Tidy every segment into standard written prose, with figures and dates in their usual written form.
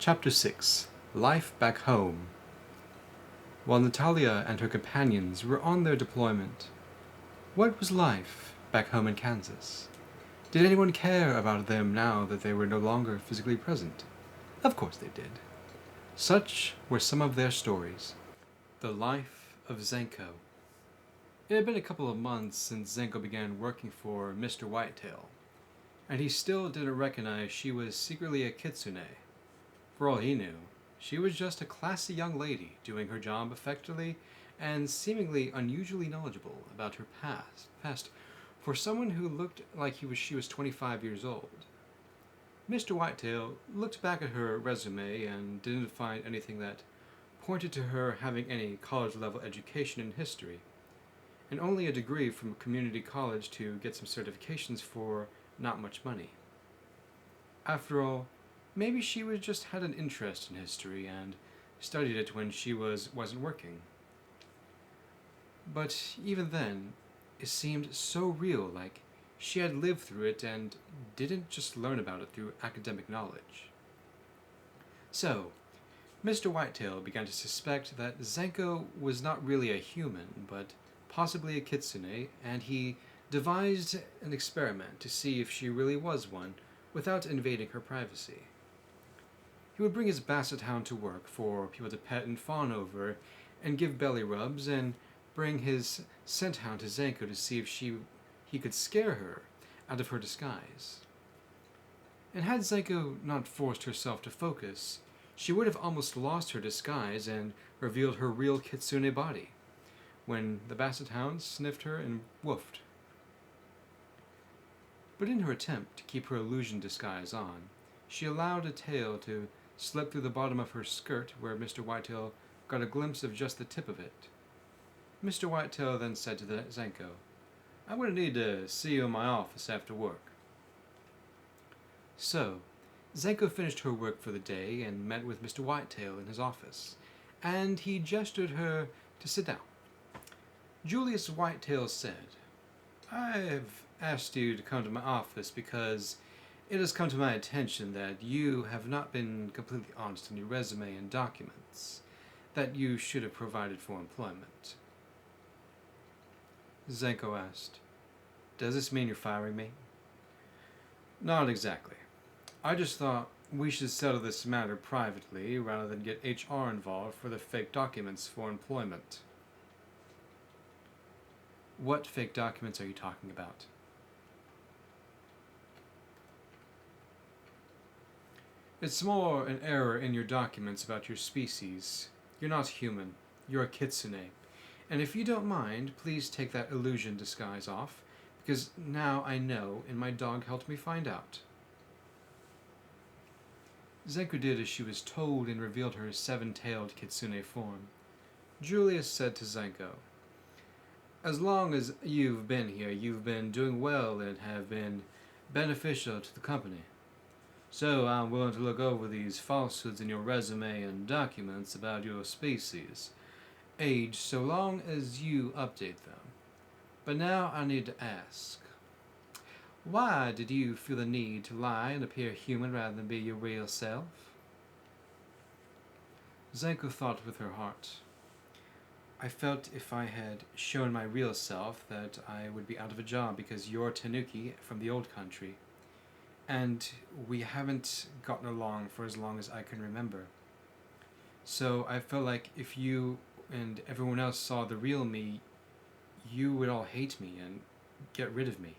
Chapter 6 Life Back Home. While Natalia and her companions were on their deployment, what was life back home in Kansas? Did anyone care about them now that they were no longer physically present? Of course they did. Such were some of their stories. The Life of Zenko. It had been a couple of months since Zenko began working for Mr. Whitetail, and he still didn't recognize she was secretly a kitsune. For all he knew, she was just a classy young lady doing her job effectively and seemingly unusually knowledgeable about her past for someone who looked like she was 25 years old. Mr. Whitetail looked back at her resume and didn't find anything that pointed to her having any college-level education in history, and only a degree from a community college to get some certifications for not much money. After all, maybe she just had an interest in history and studied it when she wasn't working. But even then, it seemed so real, like she had lived through it and didn't just learn about it through academic knowledge. So, Mr. Whitetail began to suspect that Zenko was not really a human, but possibly a kitsune, and he devised an experiment to see if she really was one without invading her privacy. He would bring his basset hound to work for people to pet and fawn over and give belly rubs, and bring his scent hound to Zenko to see if he could scare her out of her disguise. And had Zenko not forced herself to focus, she would have almost lost her disguise and revealed her real kitsune body, when the basset hound sniffed her and woofed. But in her attempt to keep her illusion disguise on, she allowed a tail to slip through the bottom of her skirt where Mr. Whitetail got a glimpse of just the tip of it. Mr. Whitetail then said to Zenko, "I'm going to need to see you in my office after work." So, Zenko finished her work for the day and met with Mr. Whitetail in his office, and he gestured her to sit down. Julius Whitetail said, "I've asked you to come to my office because it has come to my attention that you have not been completely honest in your resume and documents that you should have provided for employment." Zenko asked, "Does this mean you're firing me?" "Not exactly. I just thought we should settle this matter privately rather than get HR involved for the fake documents for employment." "What fake documents are you talking about?" "It's more an error in your documents about your species. You're not human. You're a kitsune. And if you don't mind, please take that illusion disguise off, because now I know, and my dog helped me find out." Zenko did as she was told and revealed her seven-tailed kitsune form. Julius said to Zenko, "As long as you've been here, you've been doing well and have been beneficial to the company. So I'm willing to look over these falsehoods in your resume and documents about your species, age, so long as you update them. But now I need to ask, why did you feel the need to lie and appear human rather than be your real self?" Zenko thought with her heart. "I felt if I had shown my real self that I would be out of a job because you're Tanuki from the old country, and we haven't gotten along for as long as I can remember. So I felt like if you and everyone else saw the real me, you would all hate me and get rid of me."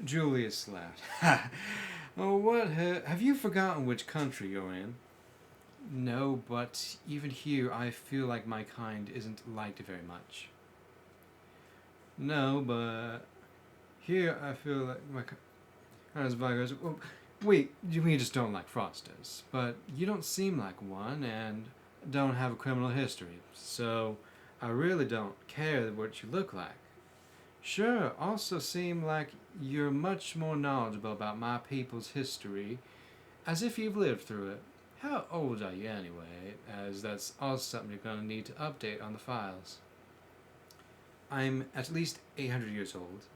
Julius laughed. "Oh, what? Have you forgotten which country you're in?" "No, but even here I feel like my kind isn't liked very much." "No, but here I feel like my kind is valued. Well, wait, we just don't like frosters. But you don't seem like one and don't have a criminal history, so I really don't care what you look like. Sure, also seem like you're much more knowledgeable about my people's history, as if you've lived through it. How old are you anyway, as that's also something you're going to need to update on the files?" "I'm at least 800 years old,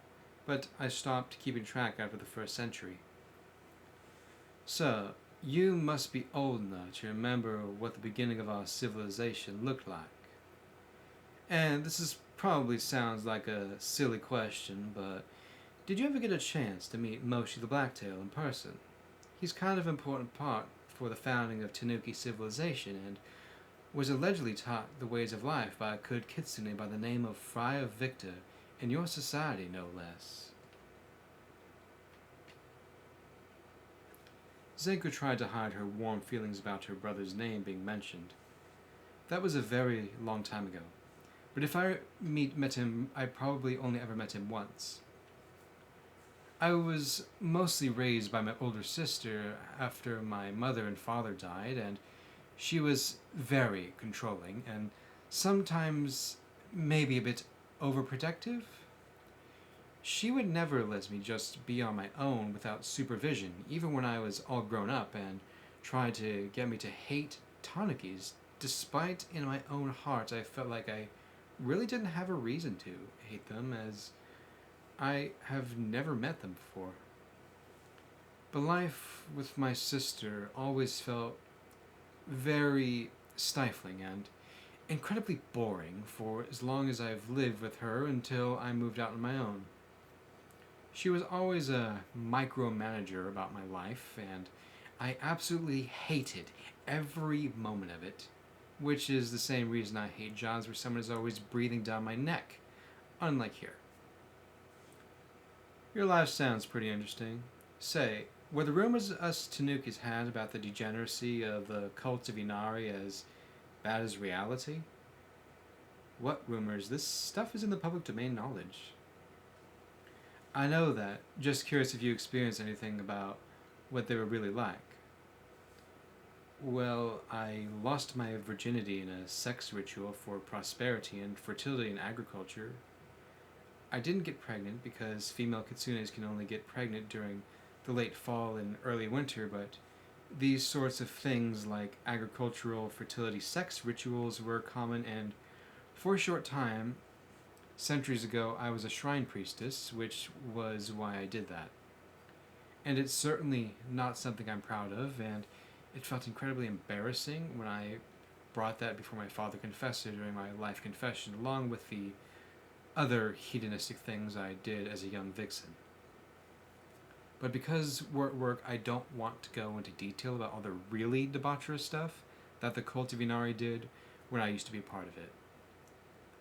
but I stopped keeping track after the first century." "So, You must be old enough to remember what the beginning of our civilization looked like. And this is probably sounds like a silly question, but did you ever get a chance to meet Moshe the Blacktail in person? He's kind of an important part for the founding of Tanuki civilization and was allegedly taught the ways of life by a good kitsune by the name of Friar Victor in your society, no less. Zenko tried to hide her warm feelings about her brother's name being mentioned. That was a very long time ago. But if I met him, I probably only ever met him once. I was mostly raised by my older sister after my mother and father died, and she was very controlling and sometimes maybe a bit overprotective. She would never let me just be on my own without supervision, even when I was all grown up, and tried to get me to hate Tanukis, despite in my own heart I felt like I really didn't have a reason to hate them, as I have never met them before. But life with my sister always felt very stifling and incredibly boring for as long as I've lived with her until I moved out on my own. She was always a micromanager about my life, and I absolutely hated every moment of it, which is the same reason I hate jobs where someone is always breathing down my neck, unlike here. Your life sounds pretty interesting. Say, were the rumors us Tanukis had about the degeneracy of the cults of Inari as bad as reality? What rumors? This stuff is in the public domain knowledge. I know that. Just curious if you experienced anything about what they were really like. Well, I lost my virginity in a sex ritual for prosperity and fertility in agriculture. I didn't get pregnant because female kitsunes can only get pregnant during the late fall and early winter, but these sorts of things like agricultural fertility sex rituals were common, and for a short time, centuries ago, I was a shrine priestess, which was why I did that. And it's certainly not something I'm proud of, and it felt incredibly embarrassing when I brought that before my father confessor during my life confession, along with the other hedonistic things I did as a young vixen. But because we're at work, I don't want to go into detail about all the really debaucherous stuff that the cult of Inari did when I used to be a part of it.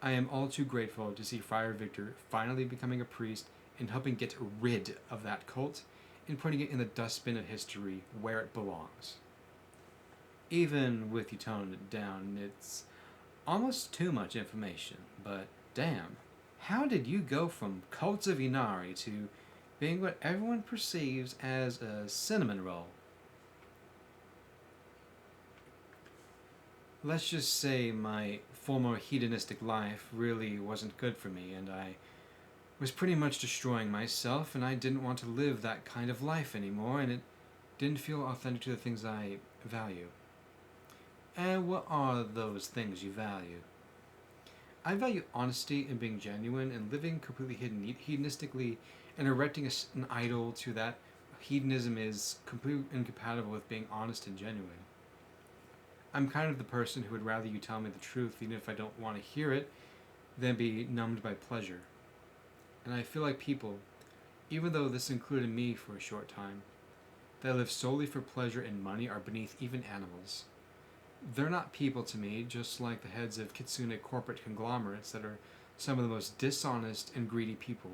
I am all too grateful to see Friar Victor finally becoming a priest and helping get rid of that cult and putting it in the dustbin of history where it belongs. Even with you toning it down, it's almost too much information, but damn, how did you go from cults of Inari to being what everyone perceives as a cinnamon roll? Let's just say my former hedonistic life really wasn't good for me, and I was pretty much destroying myself, and I didn't want to live that kind of life anymore, and it didn't feel authentic to the things I value. And what are those things you value? I value honesty and being genuine and living completely hedonistically and erecting an idol to that. Hedonism is completely incompatible with being honest and genuine. I'm kind of the person who would rather you tell me the truth even if I don't want to hear it than be numbed by pleasure. And I feel like people, even though this included me for a short time, that live solely for pleasure and money are beneath even animals. They're not people to me, just like the heads of kitsune corporate conglomerates that are some of the most dishonest and greedy people,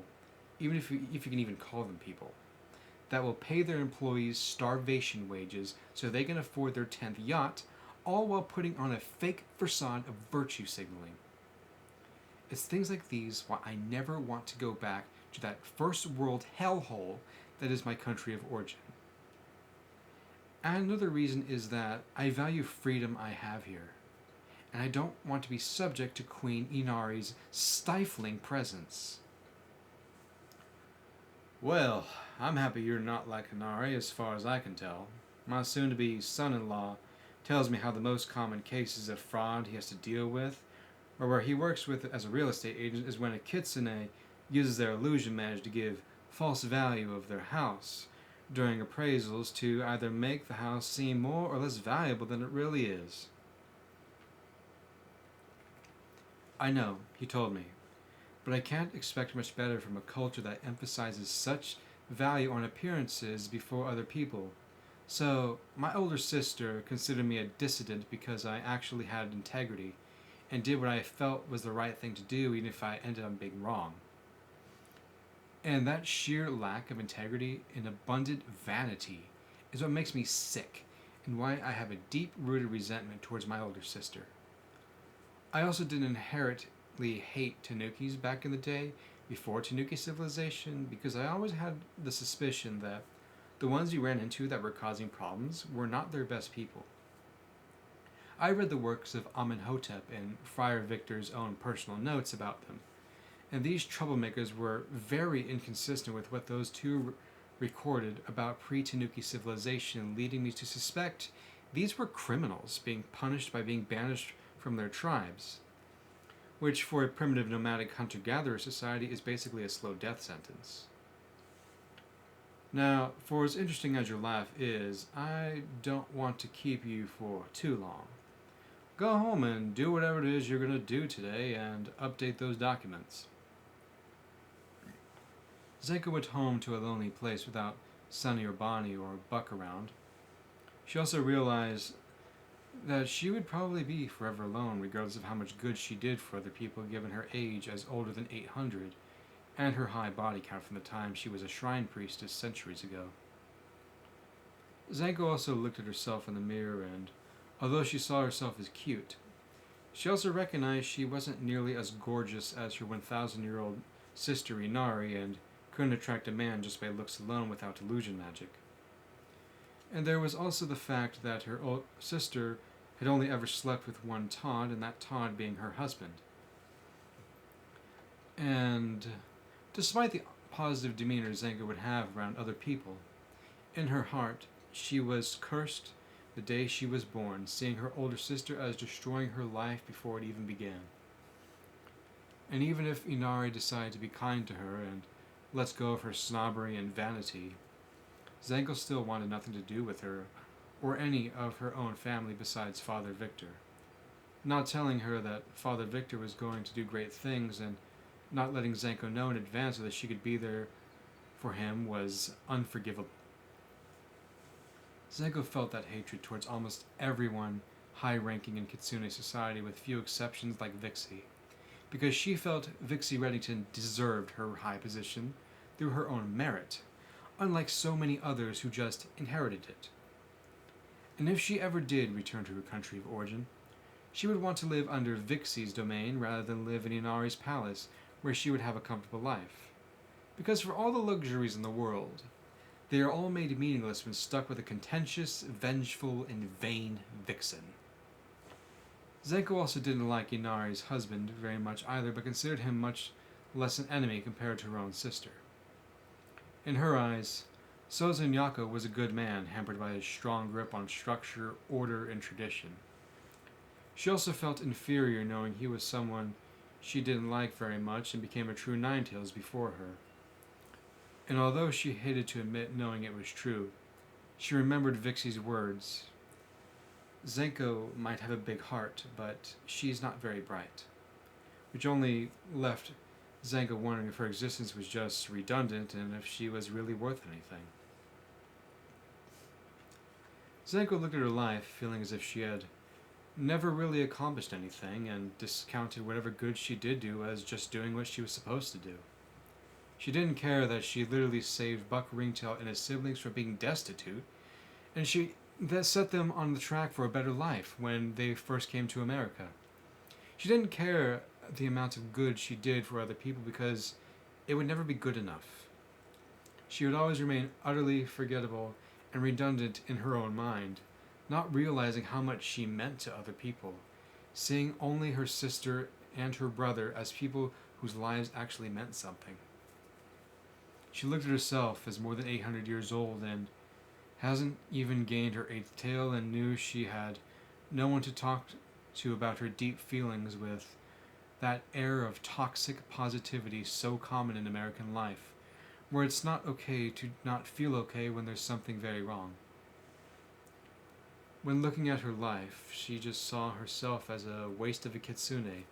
even if you can even call them people, that will pay their employees starvation wages so they can afford their 10th yacht, all while putting on a fake facade of virtue signaling. It's things like these why I never want to go back to that first world hellhole that is my country of origin. And another reason is that I value freedom I have here, and I don't want to be subject to Queen Inari's stifling presence. Well, I'm happy you're not like Inari as far as I can tell. My soon-to-be son-in-law tells me how the most common cases of fraud he has to deal with, or where he works with as a real estate agent, is when a kitsune uses their illusion magic to give false value of their house, during appraisals to either make the house seem more or less valuable than it really is. I know, he told me, but I can't expect much better from a culture that emphasizes such value on appearances before other people. So, my older sister considered me a dissident because I actually had integrity and did what I felt was the right thing to do, even if I ended up being wrong. And that sheer lack of integrity and abundant vanity is what makes me sick and why I have a deep rooted resentment towards my older sister. I also didn't inherently hate Tanukis back in the day, before Tanuki civilization, because I always had the suspicion that the ones we ran into that were causing problems were not their best people. I read the works of Amenhotep and Friar Victor's own personal notes about them, and these troublemakers were very inconsistent with what those two recorded about pre-Tanuki civilization, leading me to suspect these were criminals being punished by being banished from their tribes, which for a primitive nomadic hunter-gatherer society is basically a slow death sentence. Now, for as interesting as your laugh is, I don't want to keep you for too long. Go home and do whatever it is you're going to do today and update those documents. Zenko went home to a lonely place without Sunny or Bonnie or Buck around. She also realized that she would probably be forever alone, regardless of how much good she did for other people, given her age as older than 800 and her high body count from the time she was a shrine priestess centuries ago. Zenko also looked at herself in the mirror, and although she saw herself as cute, she also recognized she wasn't nearly as gorgeous as her 1,000-year-old sister Inari, and couldn't attract a man just by looks alone without illusion magic. And there was also the fact that her sister had only ever slept with one Todd, and that Todd being her husband. And despite the positive demeanor Zenko would have around other people, in her heart she was cursed the day she was born, seeing her older sister as destroying her life before it even began. And even if Inari decided to be kind to her and lets go of her snobbery and vanity, Zenko still wanted nothing to do with her or any of her own family besides Father Victor. Not telling her that Father Victor was going to do great things and not letting Zenko know in advance so that she could be there for him was unforgivable. Zenko felt that hatred towards almost everyone high-ranking in Kitsune society, with few exceptions like Vixie, because she felt Vixie Reddington deserved her high position through her own merit, unlike so many others who just inherited it. And if she ever did return to her country of origin, she would want to live under Vixie's domain rather than live in Inari's palace, where she would have a comfortable life. Because for all the luxuries in the world, they are all made meaningless when stuck with a contentious, vengeful, and vain vixen. Zenko also didn't like Inari's husband very much either, but considered him much less an enemy compared to her own sister. In her eyes, Souzun Yako was a good man, hampered by his strong grip on structure, order, and tradition. She also felt inferior knowing he was someone she didn't like very much and became a true Ninetales before her. And although she hated to admit knowing it was true, she remembered Vixie's words. Zenko might have a big heart, but she's not very bright. Which only left Zenko wondering if her existence was just redundant and if she was really worth anything. Zenko looked at her life, feeling as if she had never really accomplished anything, and discounted whatever good she did do as just doing what she was supposed to do. She didn't care that she literally saved Buck Ringtail and his siblings from being destitute, and that set them on the track for a better life when they first came to America. She didn't care the amount of good she did for other people because it would never be good enough. She would always remain utterly forgettable and redundant in her own mind, not realizing how much she meant to other people, seeing only her sister and her brother as people whose lives actually meant something. She looked at herself as more than 800 years old and hasn't even gained her 8th tail, and knew she had no one to talk to about her deep feelings with that air of toxic positivity so common in American life, where it's not okay to not feel okay when there's something very wrong. When looking at her life, she just saw herself as a waste of a kitsune,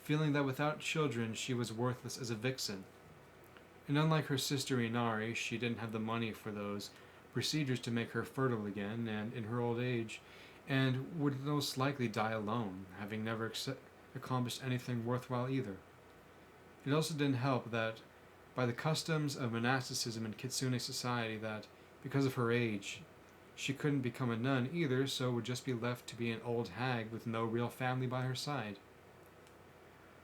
feeling that without children she was worthless as a vixen. And unlike her sister Inari, she didn't have the money for those procedures to make her fertile again and in her old age, and would most likely die alone, having never accomplished anything worthwhile either. It also didn't help that by the customs of monasticism in kitsune society that, because of her age, she couldn't become a nun either, so would just be left to be an old hag with no real family by her side.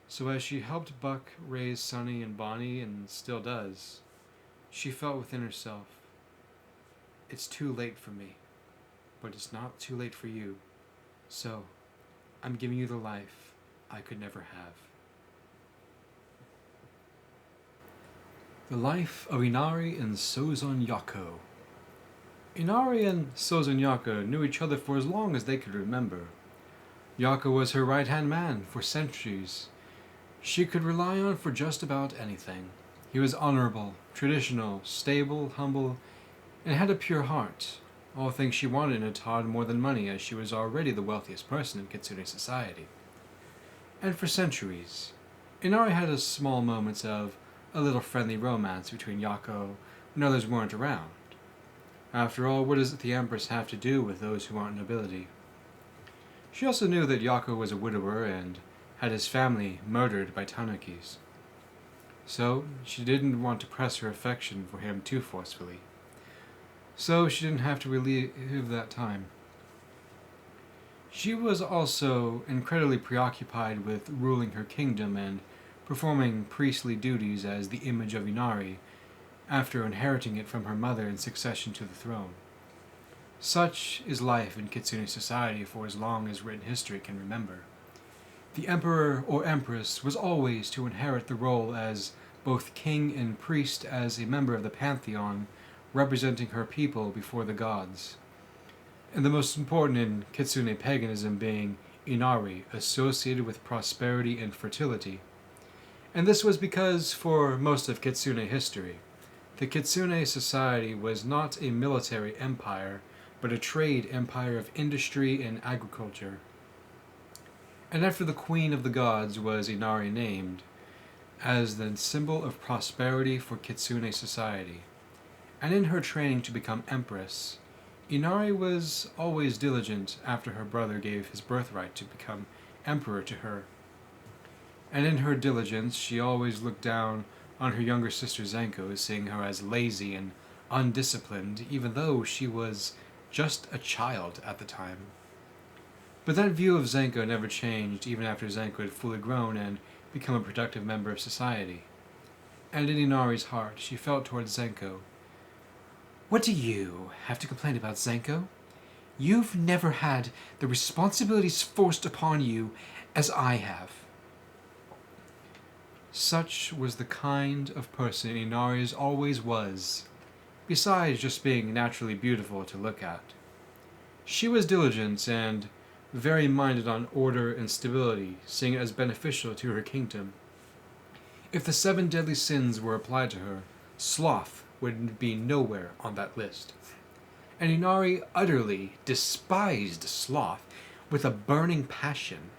So as she helped Buck raise Sonny and Bonnie, and still does, she felt within herself, it's too late for me, but it's not too late for you. So, I'm giving you the life I could never have. The Life of Inari and Souzun Yako. Inari and Souzun Yako knew each other for as long as they could remember. Yako was her right-hand man for centuries. She could rely on for just about anything. He was honorable, traditional, stable, humble, and had a pure heart. All things she wanted in a Todd more than money, as she was already the wealthiest person in kitsune society. And for centuries, Inari had small moments of a little friendly romance between Yako when others weren't around. After all, what does the Empress have to do with those who aren't nobility? She also knew that Yako was a widower and had his family murdered by tanukis. So she didn't want to press her affection for him too forcefully. So she didn't have to relive that time. She was also incredibly preoccupied with ruling her kingdom and performing priestly duties as the image of Inari, after inheriting it from her mother in succession to the throne. Such is life in kitsune society for as long as written history can remember. The emperor or empress was always to inherit the role as both king and priest, as a member of the pantheon, representing her people before the gods. And the most important in kitsune paganism being Inari, associated with prosperity and fertility. And this was because, for most of kitsune history, the kitsune society was not a military empire, but a trade empire of industry and agriculture. And after the queen of the gods was Inari named, as the symbol of prosperity for kitsune society. And in her training to become empress, Inari was always diligent after her brother gave his birthright to become emperor to her. And in her diligence, she always looked down on her younger sister Zenko, seeing her as lazy and undisciplined, even though she was just a child at the time. But that view of Zenko never changed even after Zenko had fully grown and become a productive member of society. And in Inari's heart, she felt towards Zenko, what do you have to complain about, Zenko? You've never had the responsibilities forced upon you as I have. Such was the kind of person Inari's always was, besides just being naturally beautiful to look at. She was diligent and very minded on order and stability, seeing it as beneficial to her kingdom. If the 7 deadly sins were applied to her, sloth would be nowhere on that list. And Inari utterly despised sloth with a burning passion.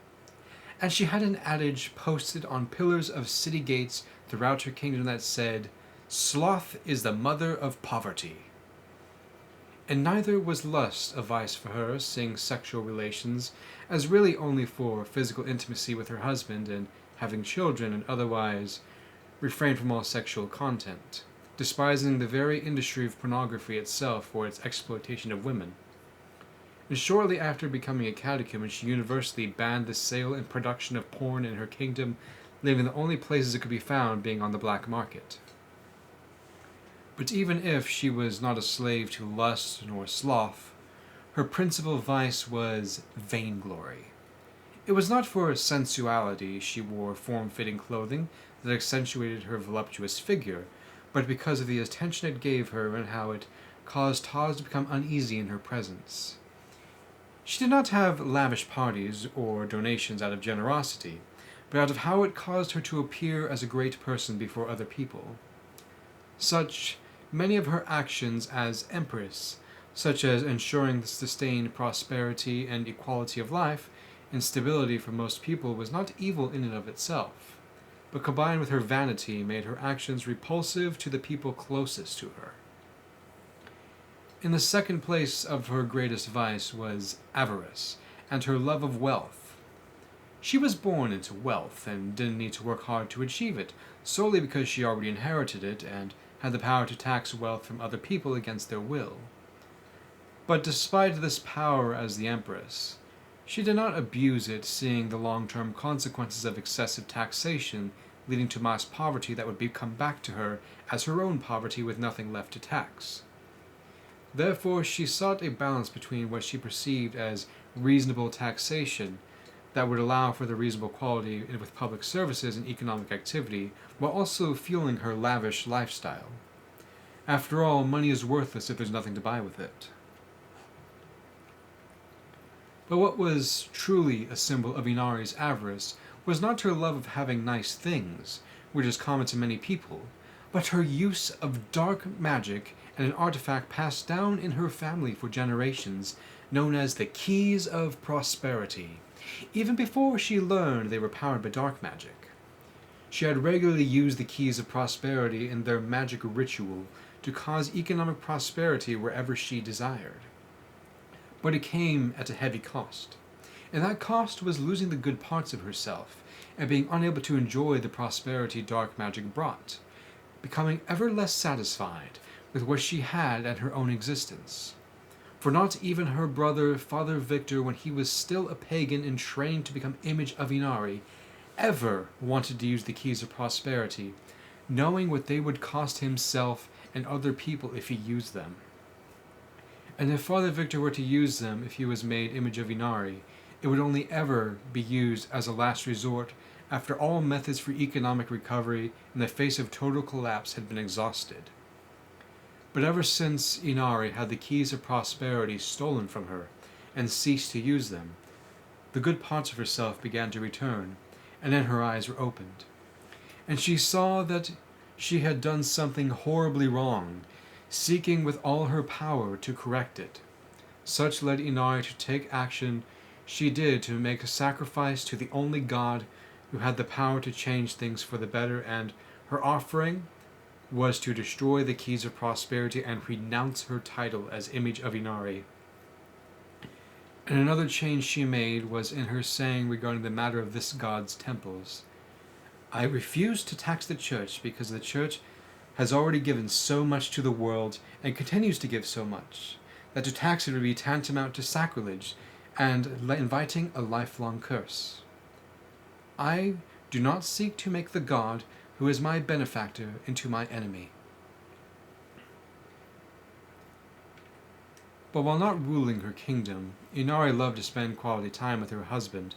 And she had an adage posted on pillars of city gates throughout her kingdom that said, "Sloth is the mother of poverty." And neither was lust a vice for her, seeing sexual relations as really only for physical intimacy with her husband and having children, and otherwise refrain from all sexual content, despising the very industry of pornography itself for its exploitation of women. And shortly after becoming a catechumen, she universally banned the sale and production of porn in her kingdom, leaving the only places it could be found being on the black market. But even if she was not a slave to lust nor sloth, her principal vice was vainglory. It was not for sensuality she wore form-fitting clothing that accentuated her voluptuous figure, but because of the attention it gave her and how it caused Taz to become uneasy in her presence. She did not have lavish parties or donations out of generosity, but out of how it caused her to appear as a great person before other people. Such many of her actions as empress, such as ensuring the sustained prosperity and equality of life and stability for most people, was not evil in and of itself, but combined with her vanity made her actions repulsive to the people closest to her. In the second place of her greatest vice was avarice, and her love of wealth. She was born into wealth, and didn't need to work hard to achieve it, solely because she already inherited it, and had the power to tax wealth from other people against their will. But despite this power as the Empress, she did not abuse it, seeing the long-term consequences of excessive taxation leading to mass poverty that would come back to her as her own poverty with nothing left to tax. Therefore, she sought a balance between what she perceived as reasonable taxation that would allow for the reasonable quality with public services and economic activity, while also fueling her lavish lifestyle. After all, money is worthless if there's nothing to buy with it. But what was truly a symbol of Inari's avarice was not her love of having nice things, which is common to many people, but her use of dark magic and an artifact passed down in her family for generations, known as the Keys of Prosperity, even before she learned they were powered by dark magic. She had regularly used the Keys of Prosperity in their magic ritual to cause economic prosperity wherever she desired. But it came at a heavy cost, and that cost was losing the good parts of herself and being unable to enjoy the prosperity dark magic brought, becoming ever less satisfied with what she had and her own existence. For not even her brother, Father Victor, when he was still a pagan and trained to become image of Inari, ever wanted to use the Keys of Prosperity, knowing what they would cost himself and other people if he used them. And if Father Victor were to use them if he was made image of Inari, it would only ever be used as a last resort after all methods for economic recovery in the face of total collapse had been exhausted. But ever since Inari had the Keys of Prosperity stolen from her and ceased to use them, the good parts of herself began to return, and then her eyes were opened. And she saw that she had done something horribly wrong, seeking with all her power to correct it. Such led Inari to take action she did to make a sacrifice to the only God who had the power to change things for the better, and her offering was to destroy the Keys of Prosperity and renounce her title as image of Inari. And another change she made was in her saying regarding the matter of this god's temples. I refuse to tax the church because the church has already given so much to the world and continues to give so much, that to tax it would be tantamount to sacrilege and inviting a lifelong curse. I do not seek to make the God who is my benefactor into my enemy. But while not ruling her kingdom, Inari loved to spend quality time with her husband,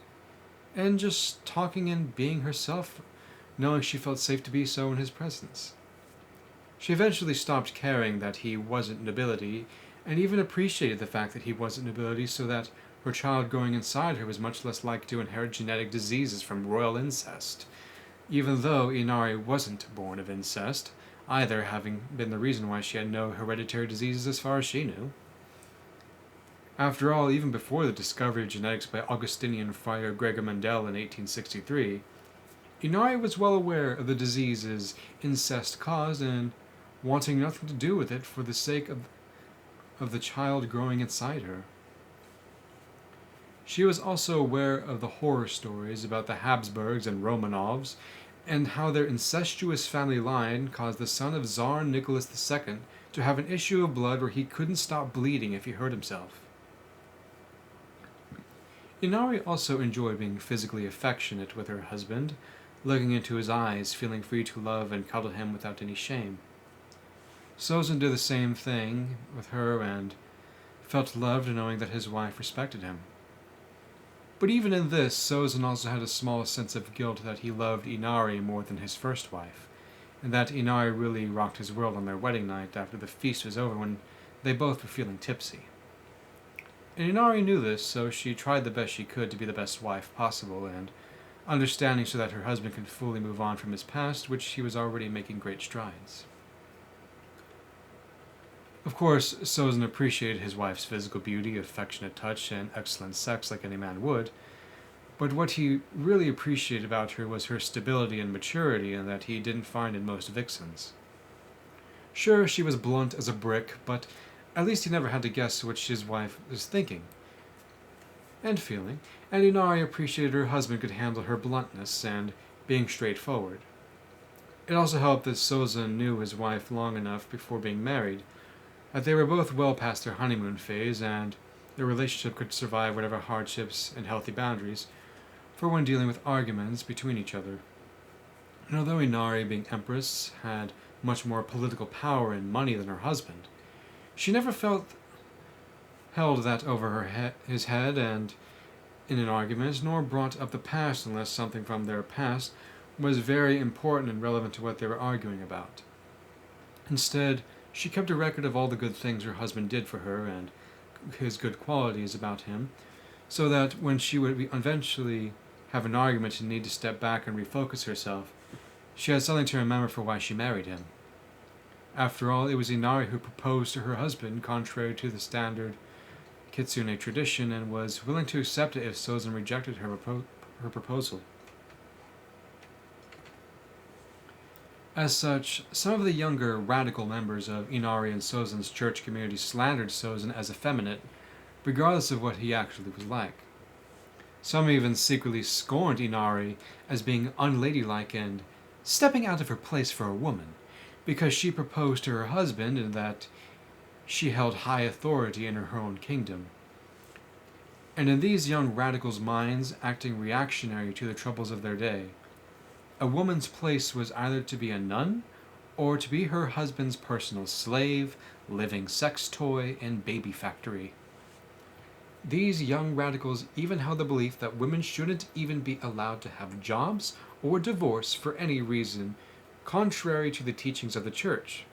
and just talking and being herself, knowing she felt safe to be so in his presence. She eventually stopped caring that he wasn't nobility, and even appreciated the fact that he wasn't nobility, so that her child growing inside her was much less likely to inherit genetic diseases from royal incest, even though Inari wasn't born of incest, either having been the reason why she had no hereditary diseases as far as she knew. After all, even before the discovery of genetics by Augustinian friar Gregor Mendel in 1863, Inari was well aware of the diseases incest caused and wanting nothing to do with it for the sake of the child growing inside her. She was also aware of the horror stories about the Habsburgs and Romanovs, and how their incestuous family line caused the son of Tsar Nicholas II to have an issue of blood where he couldn't stop bleeding if he hurt himself. Inari also enjoyed being physically affectionate with her husband, looking into his eyes, feeling free to love and cuddle him without any shame. Souzun did the same thing with her and felt loved knowing that his wife respected him. But even in this, Souzun also had a small sense of guilt that he loved Inari more than his first wife, and that Inari really rocked his world on their wedding night after the feast was over when they both were feeling tipsy. And Inari knew this, so she tried the best she could to be the best wife possible, and understanding so that her husband could fully move on from his past, which he was already making great strides. Of course, Souzun appreciated his wife's physical beauty, affectionate touch, and excellent sex like any man would, but what he really appreciated about her was her stability and maturity, and that he didn't find in most vixens. Sure, she was blunt as a brick, but at least he never had to guess what his wife was thinking and feeling, and Inari appreciated her husband could handle her bluntness and being straightforward. It also helped that Souzun knew his wife long enough before being married, that they were both well past their honeymoon phase, and their relationship could survive whatever hardships and healthy boundaries for when dealing with arguments between each other. And although Inari, being empress, had much more political power and money than her husband, she never held that over his head and in an argument, nor brought up the past unless something from their past was very important and relevant to what they were arguing about. Instead, she kept a record of all the good things her husband did for her and his good qualities about him, so that when she would eventually have an argument and need to step back and refocus herself, she had something to remember for why she married him. After all, it was Inari who proposed to her husband, contrary to the standard Kitsune tradition, and was willing to accept it if Souzun rejected her proposal. As such, some of the younger, radical members of Inari and Souzun's church community slandered Souzun as effeminate, regardless of what he actually was like. Some even secretly scorned Inari as being unladylike and stepping out of her place for a woman, because she proposed to her husband and that she held high authority in her own kingdom. And in these young radicals' minds, acting reactionary to the troubles of their day, a woman's place was either to be a nun or to be her husband's personal slave, living sex toy, and baby factory. These young radicals even held the belief that women shouldn't even be allowed to have jobs or divorce for any reason, contrary to the teachings of the church.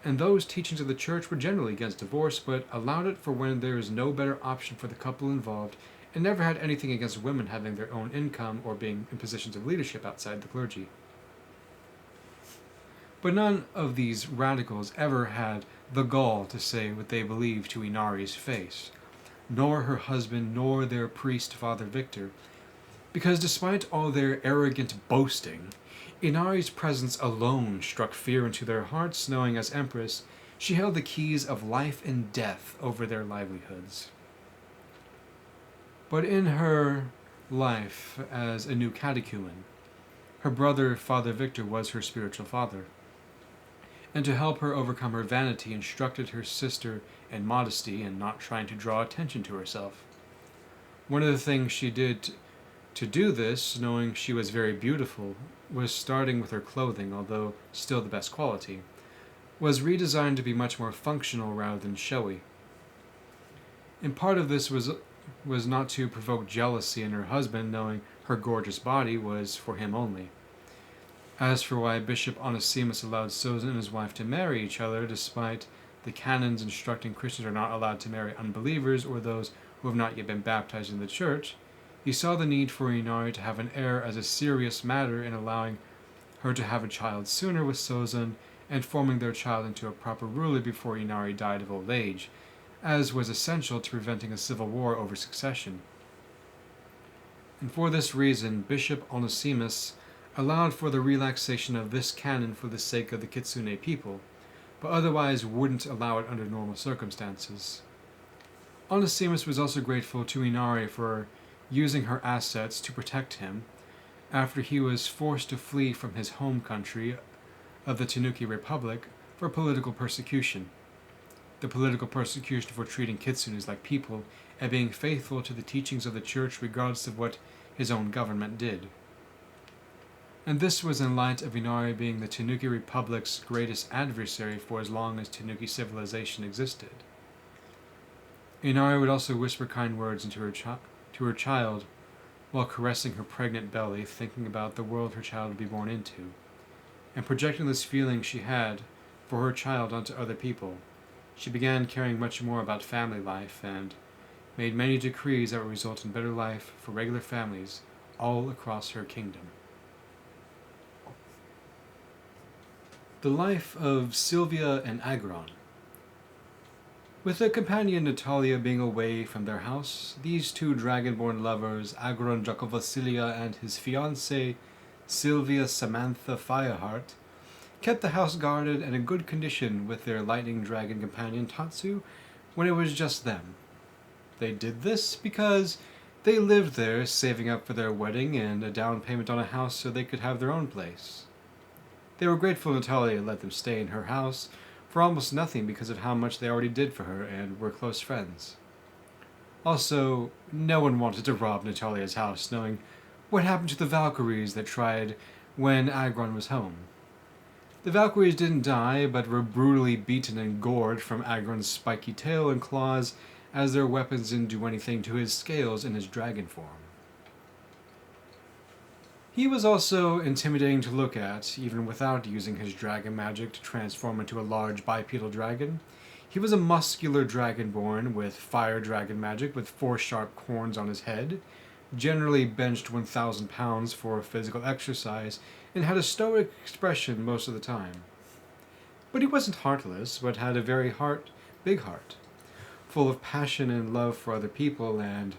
And those teachings of the church were generally against divorce, but allowed it for when there is no better option for the couple involved, and never had anything against women having their own income or being in positions of leadership outside the clergy. But none of these radicals ever had the gall to say what they believed to Inari's face, nor her husband, nor their priest, Father Victor, because despite all their arrogant boasting, Inari's presence alone struck fear into their hearts, knowing as Empress she held the keys of life and death over their livelihoods. But in her life as a new catechumen, her brother, Father Victor, was her spiritual father, and to help her overcome her vanity, instructed her sister in modesty and not trying to draw attention to herself. One of the things she did to do this, knowing she was very beautiful, was starting with her clothing, although still the best quality, was redesigned to be much more functional rather than showy. And part of this was not to provoke jealousy in her husband, knowing her gorgeous body was for him only. As for why Bishop Onesimus allowed Souzun and his wife to marry each other, despite the canons instructing Christians are not allowed to marry unbelievers or those who have not yet been baptized in the church, he saw the need for Inari to have an heir as a serious matter in allowing her to have a child sooner with Souzun and forming their child into a proper ruler before Inari died of old age, as was essential to preventing a civil war over succession. And for this reason, Bishop Onesimus allowed for the relaxation of this canon for the sake of the Kitsune people, but otherwise wouldn't allow it under normal circumstances. Onesimus was also grateful to Inari for using her assets to protect him after he was forced to flee from his home country of the Tanuki Republic for political persecution. The political persecution for treating kitsunes like people and being faithful to the teachings of the church regardless of what his own government did. And this was in light of Inari being the Tanuki Republic's greatest adversary for as long as Tanuki civilization existed. Inari would also whisper kind words into her child while caressing her pregnant belly, thinking about the world her child would be born into, and projecting this feeling she had for her child onto other people. She began caring much more about family life and made many decrees that would result in better life for regular families all across her kingdom. The life of Sylvia and Agron. With their companion Natalia being away from their house, these two dragonborn lovers, Agron Vasilia and his fiancée, Sylvia Samantha Fireheart, kept the house guarded and in good condition with their lightning dragon companion Tatsu when it was just them. They did this because they lived there saving up for their wedding and a down payment on a house so they could have their own place. They were grateful Natalia let them stay in her house for almost nothing because of how much they already did for her and were close friends. Also, no one wanted to rob Natalia's house, knowing what happened to the Valkyries that tried when Agron was home. The Valkyries didn't die, but were brutally beaten and gored from Agron's spiky tail and claws, as their weapons didn't do anything to his scales in his dragon form. He was also intimidating to look at, even without using his dragon magic to transform into a large bipedal dragon. He was a muscular dragonborn with fire dragon magic with 4 sharp horns on his head, generally benched 1,000 pounds for physical exercise, and had a stoic expression most of the time. But he wasn't heartless, but had a very big heart, full of passion and love for other people, and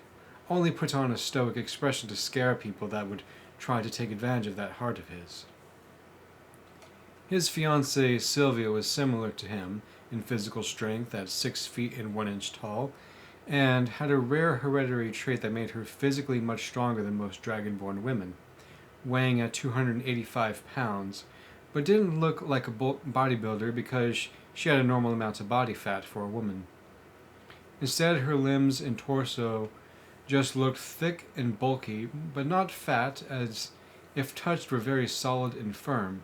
only put on a stoic expression to scare people that would try to take advantage of that heart of his. His fiancée Sylvia was similar to him in physical strength at 6 feet and 1 inch tall, and had a rare hereditary trait that made her physically much stronger than most dragonborn women, weighing at 285 pounds, but didn't look like a bodybuilder because she had a normal amount of body fat for a woman. Instead, her limbs and torso just looked thick and bulky, but not fat, as if touched were very solid and firm.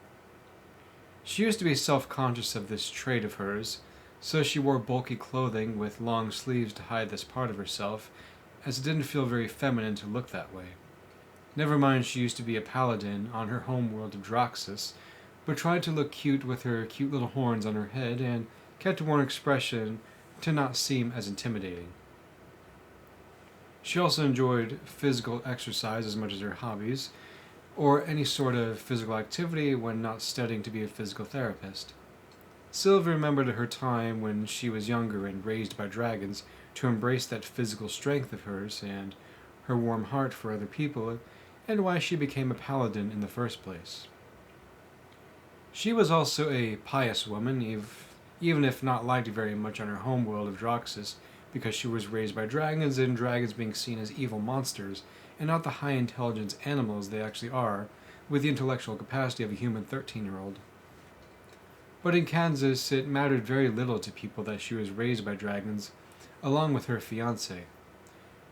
She used to be self-conscious of this trait of hers, so she wore bulky clothing with long sleeves to hide this part of herself, as it didn't feel very feminine to look that way. Never mind she used to be a paladin on her homeworld of Droxus, but tried to look cute with her cute little horns on her head, and kept one expression to not seem as intimidating. She also enjoyed physical exercise as much as her hobbies, or any sort of physical activity when not studying to be a physical therapist. Sylvia remembered her time when she was younger and raised by dragons to embrace that physical strength of hers and her warm heart for other people, and why she became a paladin in the first place. She was also a pious woman, even if not liked very much on her homeworld of Droxus, because she was raised by dragons, and dragons being seen as evil monsters, and not the high-intelligence animals they actually are, with the intellectual capacity of a human 13-year-old. But in Kansas, it mattered very little to people that she was raised by dragons, along with her fiancé,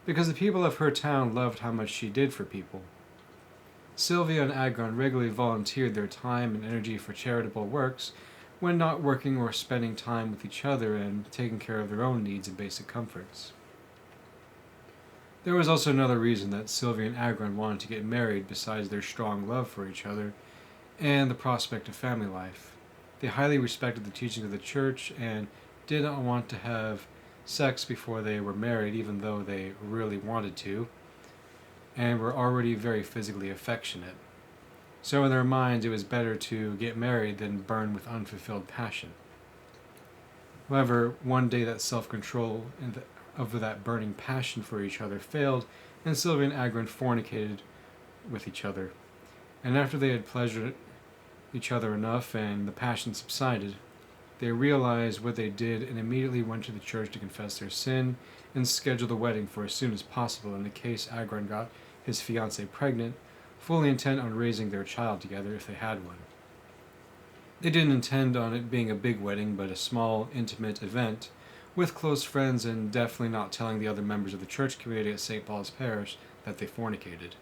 because the people of her town loved how much she did for people. Sylvia and Agron regularly volunteered their time and energy for charitable works, when not working or spending time with each other and taking care of their own needs and basic comforts. There was also another reason that Sylvia and Agron wanted to get married besides their strong love for each other and the prospect of family life. They highly respected the teachings of the church and did not want to have sex before they were married, even though they really wanted to, and were already very physically affectionate. So in their minds, it was better to get married than burn with unfulfilled passion. However, one day that self-control of that burning passion for each other failed, and Sylvia and Agron fornicated with each other. And after they had pleasured each other enough and the passion subsided, they realized what they did and immediately went to the church to confess their sin and schedule the wedding for as soon as possible in the case Agron got his fiancée pregnant, fully intent on raising their child together if they had one. They didn't intend on it being a big wedding, but a small, intimate event with close friends, and definitely not telling the other members of the church community at St. Paul's Parish that they fornicated.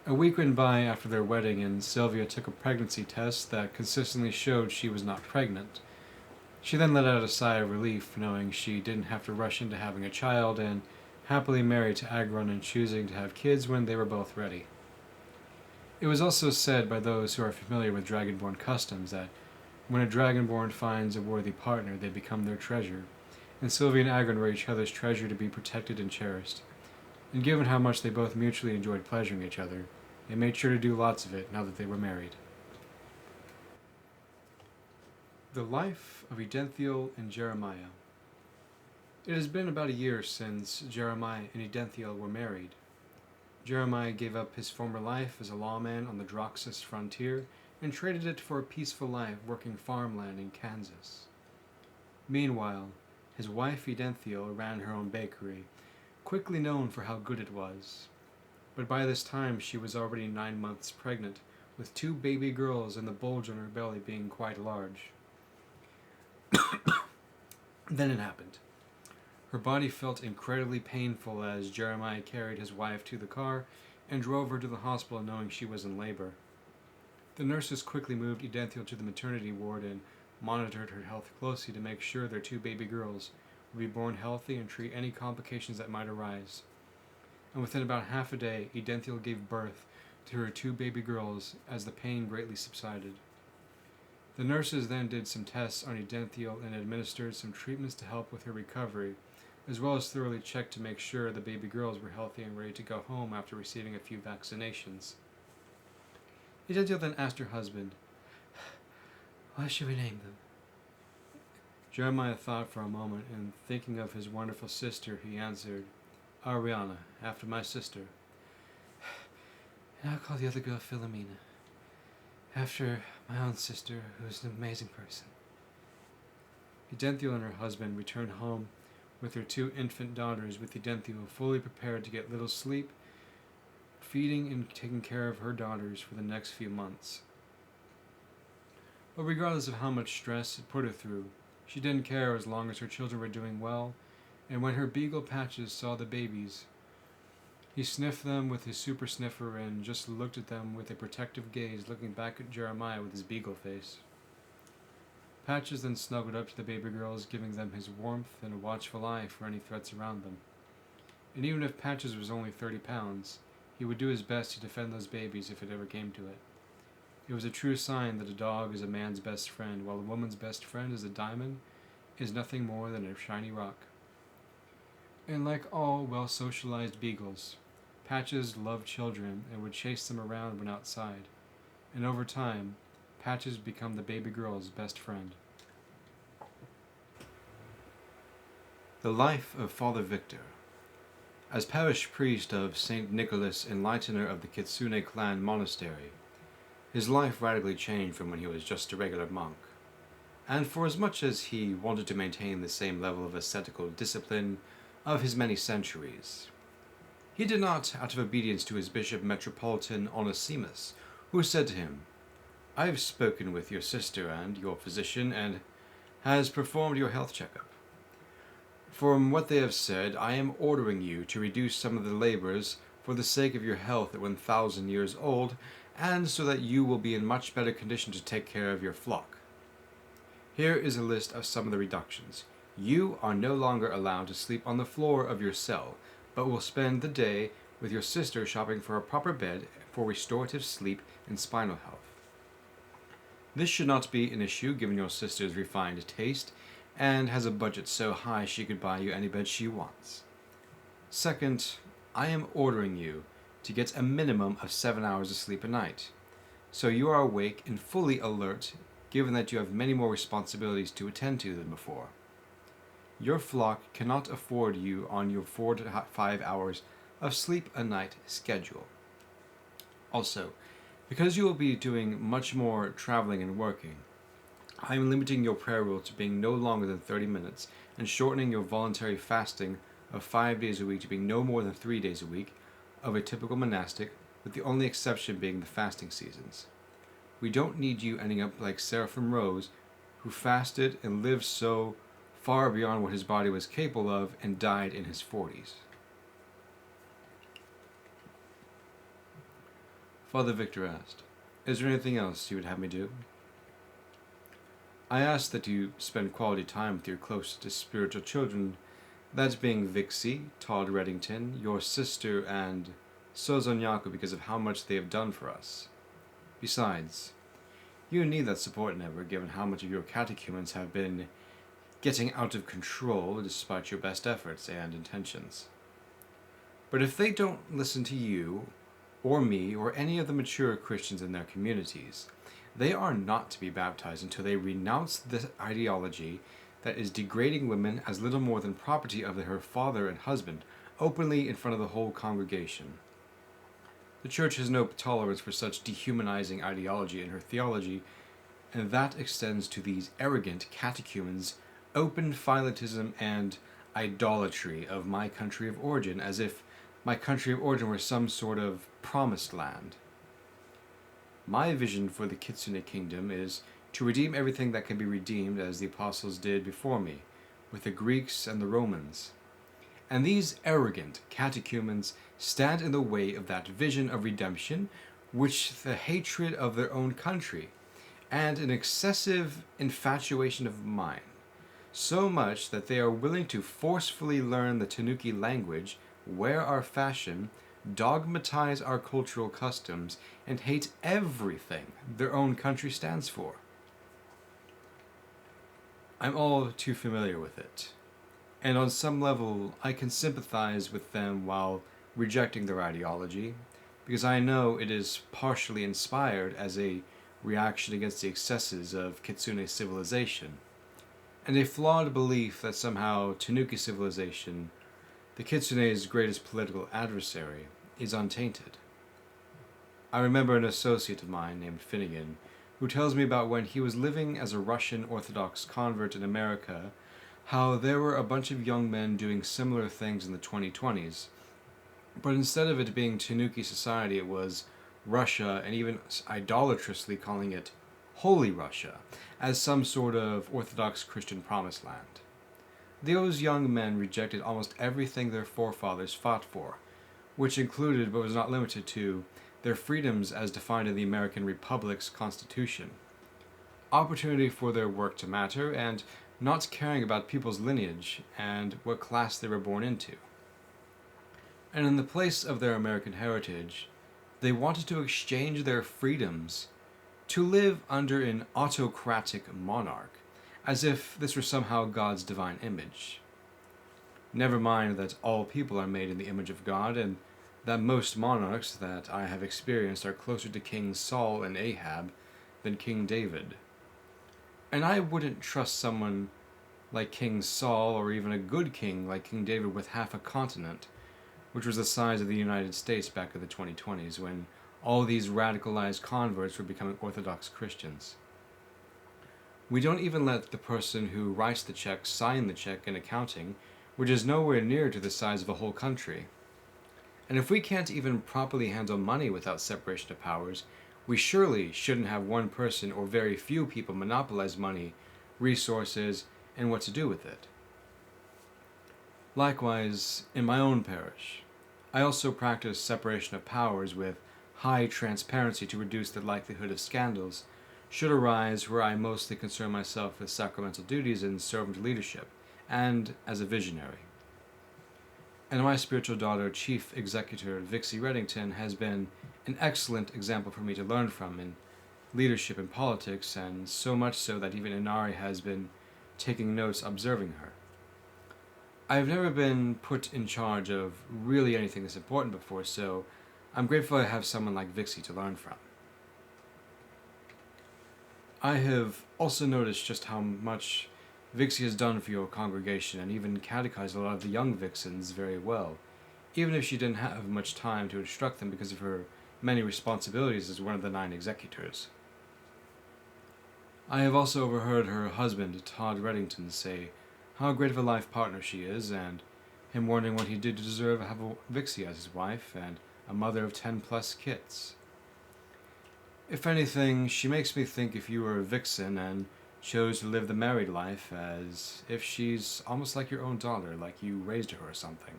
A week went by after their wedding, and Sylvia took a pregnancy test that consistently showed she was not pregnant. She then let out a sigh of relief, knowing she didn't have to rush into having a child, and happily married to Agron and choosing to have kids when they were both ready. It was also said by those who are familiar with Dragonborn customs that when a Dragonborn finds a worthy partner, they become their treasure, and Sylvia and Agron were each other's treasure to be protected and cherished. And given how much they both mutually enjoyed pleasuring each other, they made sure to do lots of it now that they were married. The Life of Enenthiel and Jeremiah. It has been about a year since Jeremiah and Enenthiel were married. Jeremiah gave up his former life as a lawman on the Droxus frontier and traded it for a peaceful life working farmland in Kansas. Meanwhile, his wife Enenthiel ran her own bakery, quickly known for how good it was. But by this time she was already 9 months pregnant, with 2 baby girls and the bulge on her belly being quite large. Then it happened. Her body felt incredibly painful as Jeremiah carried his wife to the car and drove her to the hospital knowing she was in labor. The nurses quickly moved Enenthiel to the maternity ward and monitored her health closely to make sure their 2 baby girls would be born healthy and treat any complications that might arise. And within about half a day, Enenthiel gave birth to her 2 baby girls as the pain greatly subsided. The nurses then did some tests on Enenthiel and administered some treatments to help with her recovery, as well as thoroughly checked to make sure the baby girls were healthy and ready to go home after receiving a few vaccinations. Enenthiel then asked her husband, "What should we name them?" Jeremiah thought for a moment, and thinking of his wonderful sister, he answered, "Ariana, after my sister." "And I'll call the other girl Philomena, after my own sister, who is an amazing person." Enenthiel and her husband returned home with their 2 infant daughters, with Enenthiel fully prepared to get little sleep, feeding and taking care of her daughters for the next few months. But regardless of how much stress it put her through, she didn't care as long as her children were doing well, and when her beagle Patches saw the babies, he sniffed them with his super sniffer and just looked at them with a protective gaze, looking back at Jeremiah with his beagle face. Patches then snuggled up to the baby girls, giving them his warmth and a watchful eye for any threats around them. And even if Patches was only 30 pounds, he would do his best to defend those babies if it ever came to it. It was a true sign that a dog is a man's best friend, while a woman's best friend is a diamond, is nothing more than a shiny rock. And like all well-socialized beagles, Patches loved children and would chase them around when outside, and over time, Patches became the baby girl's best friend. The Life of Father Victor. As parish priest of St. Nicholas, enlightener of the Kitsune clan monastery, his life radically changed from when he was just a regular monk. And for as much as he wanted to maintain the same level of ascetical discipline of his many centuries, he did not, out of obedience to his bishop metropolitan Onesimus, who said to him, "I have spoken with your sister and your physician, and has performed your health checkup. From what they have said, I am ordering you to reduce some of the labors for the sake of your health at 1,000 years old, and so that you will be in much better condition to take care of your flock. Here is a list of some of the reductions. You are no longer allowed to sleep on the floor of your cell, but will spend the day with your sister shopping for a proper bed for restorative sleep and spinal health. This should not be an issue given your sister's refined taste and has a budget so high she could buy you any bed she wants. Second, I am ordering you to get a minimum of 7 hours of sleep a night, so you are awake and fully alert given that you have many more responsibilities to attend to than before. Your flock cannot afford you on your 4 to 5 hours of sleep a night schedule. Also, because you will be doing much more traveling and working, I am limiting your prayer rule to being no longer than 30 minutes and shortening your voluntary fasting of 5 days a week to being no more than 3 days a week of a typical monastic, with the only exception being the fasting seasons. We don't need you ending up like Seraphim Rose, who fasted and lived so far beyond what his body was capable of and died in his 40s. Father Victor asked, "Is there anything else you would have me do?" "I ask that you spend quality time with your closest spiritual children, that being Vixie, Todd Reddington, your sister, and Souzun Yako, because of how much they have done for us. Besides, you need that support never, given how much of your catechumens have been getting out of control despite your best efforts and intentions. But if they don't listen to you, or me, or any of the mature Christians in their communities, They are not to be baptized until they renounce this ideology that is degrading women as little more than property of her father and husband, openly in front of the whole congregation. The Church has no tolerance for such dehumanizing ideology in her theology, and that extends to these arrogant catechumens' open philotism and idolatry of my country of origin, as if my country of origin were some sort of promised land. My vision for the Kitsune Kingdom is to redeem everything that can be redeemed as the apostles did before me, with the Greeks and the Romans. And these arrogant catechumens stand in the way of that vision of redemption, which the hatred of their own country, and an excessive infatuation of mine, so much that they are willing to forcefully learn the Tanuki language, wear our fashion, dogmatize our cultural customs, and hate everything their own country stands for. I'm all too familiar with it, and on some level I can sympathize with them while rejecting their ideology, because I know it is partially inspired as a reaction against the excesses of Kitsune civilization, and a flawed belief that somehow Tanuki civilization, the Kitsune's greatest political adversary, is untainted. I remember an associate of mine named Finnegan, who tells me about when he was living as a Russian Orthodox convert in America, how there were a bunch of young men doing similar things in the 2020s, but instead of it being Tanuki society, it was Russia, and even idolatrously calling it Holy Russia, as some sort of Orthodox Christian promised land. Those young men rejected almost everything their forefathers fought for, which included, but was not limited to, their freedoms as defined in the American Republic's Constitution, opportunity for their work to matter, and not caring about people's lineage and what class they were born into. And in the place of their American heritage, they wanted to exchange their freedoms to live under an autocratic monarch, as if this were somehow God's divine image. Never mind that all people are made in the image of God, and that most monarchs that I have experienced are closer to King Saul and Ahab than King David. And I wouldn't trust someone like King Saul, or even a good king like King David with half a continent, which was the size of the United States back in the 2020s, when all these radicalized converts were becoming Orthodox Christians. We don't even let the person who writes the check sign the check in accounting, which is nowhere near to the size of a whole country. And if we can't even properly handle money without separation of powers, we surely shouldn't have one person or very few people monopolize money, resources, and what to do with it. Likewise, in my own parish, I also practice separation of powers with high transparency to reduce the likelihood of scandals should arise where I mostly concern myself with sacramental duties and servant leadership, and as a visionary. And my spiritual daughter, Chief Executor Vixie Reddington, has been an excellent example for me to learn from in leadership and politics, and so much so that even Inari has been taking notes observing her. I've never been put in charge of really anything this important before, so I'm grateful I have someone like Vixie to learn from. I have also noticed just how much Vixie has done for your congregation, and even catechized a lot of the young vixens very well, even if she didn't have much time to instruct them because of her many responsibilities as one of the 9 executors. I have also overheard her husband, Todd Reddington, say how great of a life partner she is, and him wondering what he did to deserve to have a Vixie as his wife and a mother of 10+ kids. If anything, she makes me think if you were a vixen and chose to live the married life, as if she's almost like your own daughter, like you raised her or something.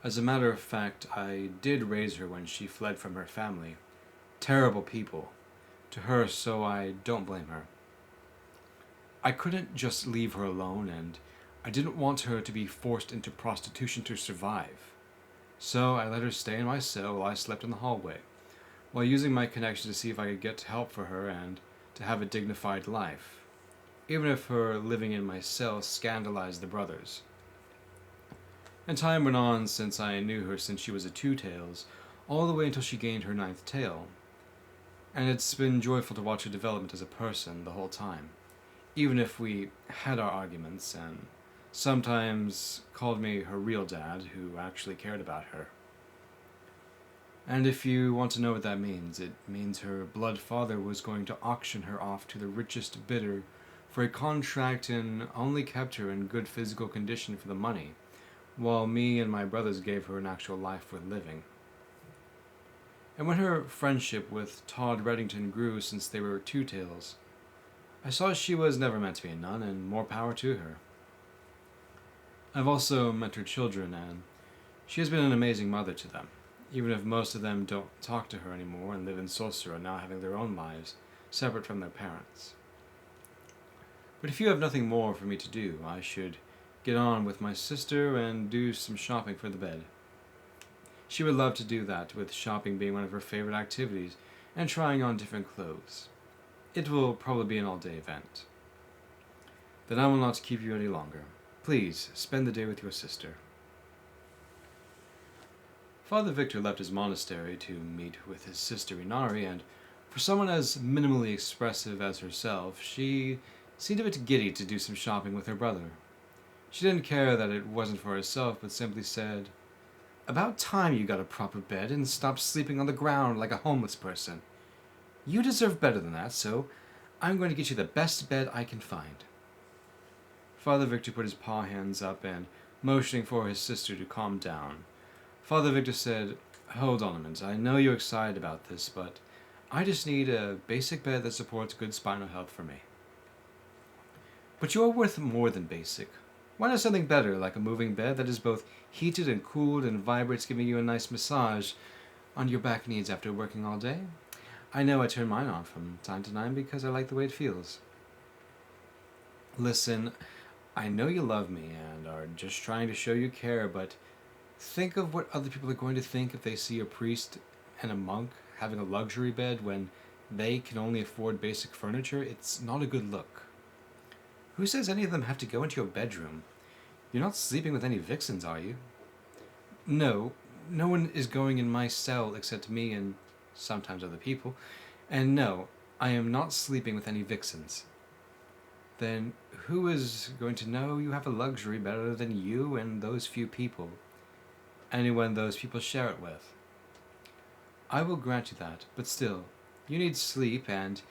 As a matter of fact, I did raise her when she fled from her family. Terrible people to her, so I don't blame her. I couldn't just leave her alone, and I didn't want her to be forced into prostitution to survive. So I let her stay in my cell while I slept in the hallway, while using my connection to see if I could get help for her and to have a dignified life, even if her living in my cell scandalized the brothers. And time went on since I knew her since she was a 2-tails, all the way until she gained her 9th tail. and it's been joyful to watch her development as a person the whole time, even if we had our arguments and sometimes called me her real dad who actually cared about her. And if you want to know what that means, it means her blood father was going to auction her off to the richest bidder for a contract and only kept her in good physical condition for the money, while me and my brothers gave her an actual life worth living. And when her friendship with Todd Reddington grew since they were two-tails, I saw she was never meant to be a nun, and more power to her. I've also met her children, and she has been an amazing mother to them, even if most of them don't talk to her anymore and live in Sorcerer, now having their own lives, separate from their parents. But if you have nothing more for me to do, I should get on with my sister and do some shopping for the bed. She would love to do that, with shopping being one of her favorite activities, and trying on different clothes. It will probably be an all-day event. Then I will not keep you any longer. Please, spend the day with your sister. Father Victor left his monastery to meet with his sister Inari, and for someone as minimally expressive as herself, she seemed a bit giddy to do some shopping with her brother. She didn't care that it wasn't for herself, but simply said, "About time you got a proper bed and stopped sleeping on the ground like a homeless person. You deserve better than that, so I'm going to get you the best bed I can find." Father Victor put his paw hands up and, motioning for his sister to calm down, Father Victor said, "Hold on a minute, I know you're excited about this, but I just need a basic bed that supports good spinal health for me." "But you're worth more than basic. Why not something better, like a moving bed that is both heated and cooled and vibrates, giving you a nice massage on your back needs after working all day? I know I turn mine on from time to time because I like the way it feels." "Listen, I know you love me and are just trying to show you care, but think of what other people are going to think if they see a priest and a monk having a luxury bed when they can only afford basic furniture. It's not a good look. Who says any of them have to go into your bedroom? You're not sleeping with any vixens, are you?" "No, no one is going in my cell except me and sometimes other people. And no, I am not sleeping with any vixens." "Then who is going to know you have a luxury better than you and those few people? Anyone those people share it with." "I will grant you that, but still, you need sleep, and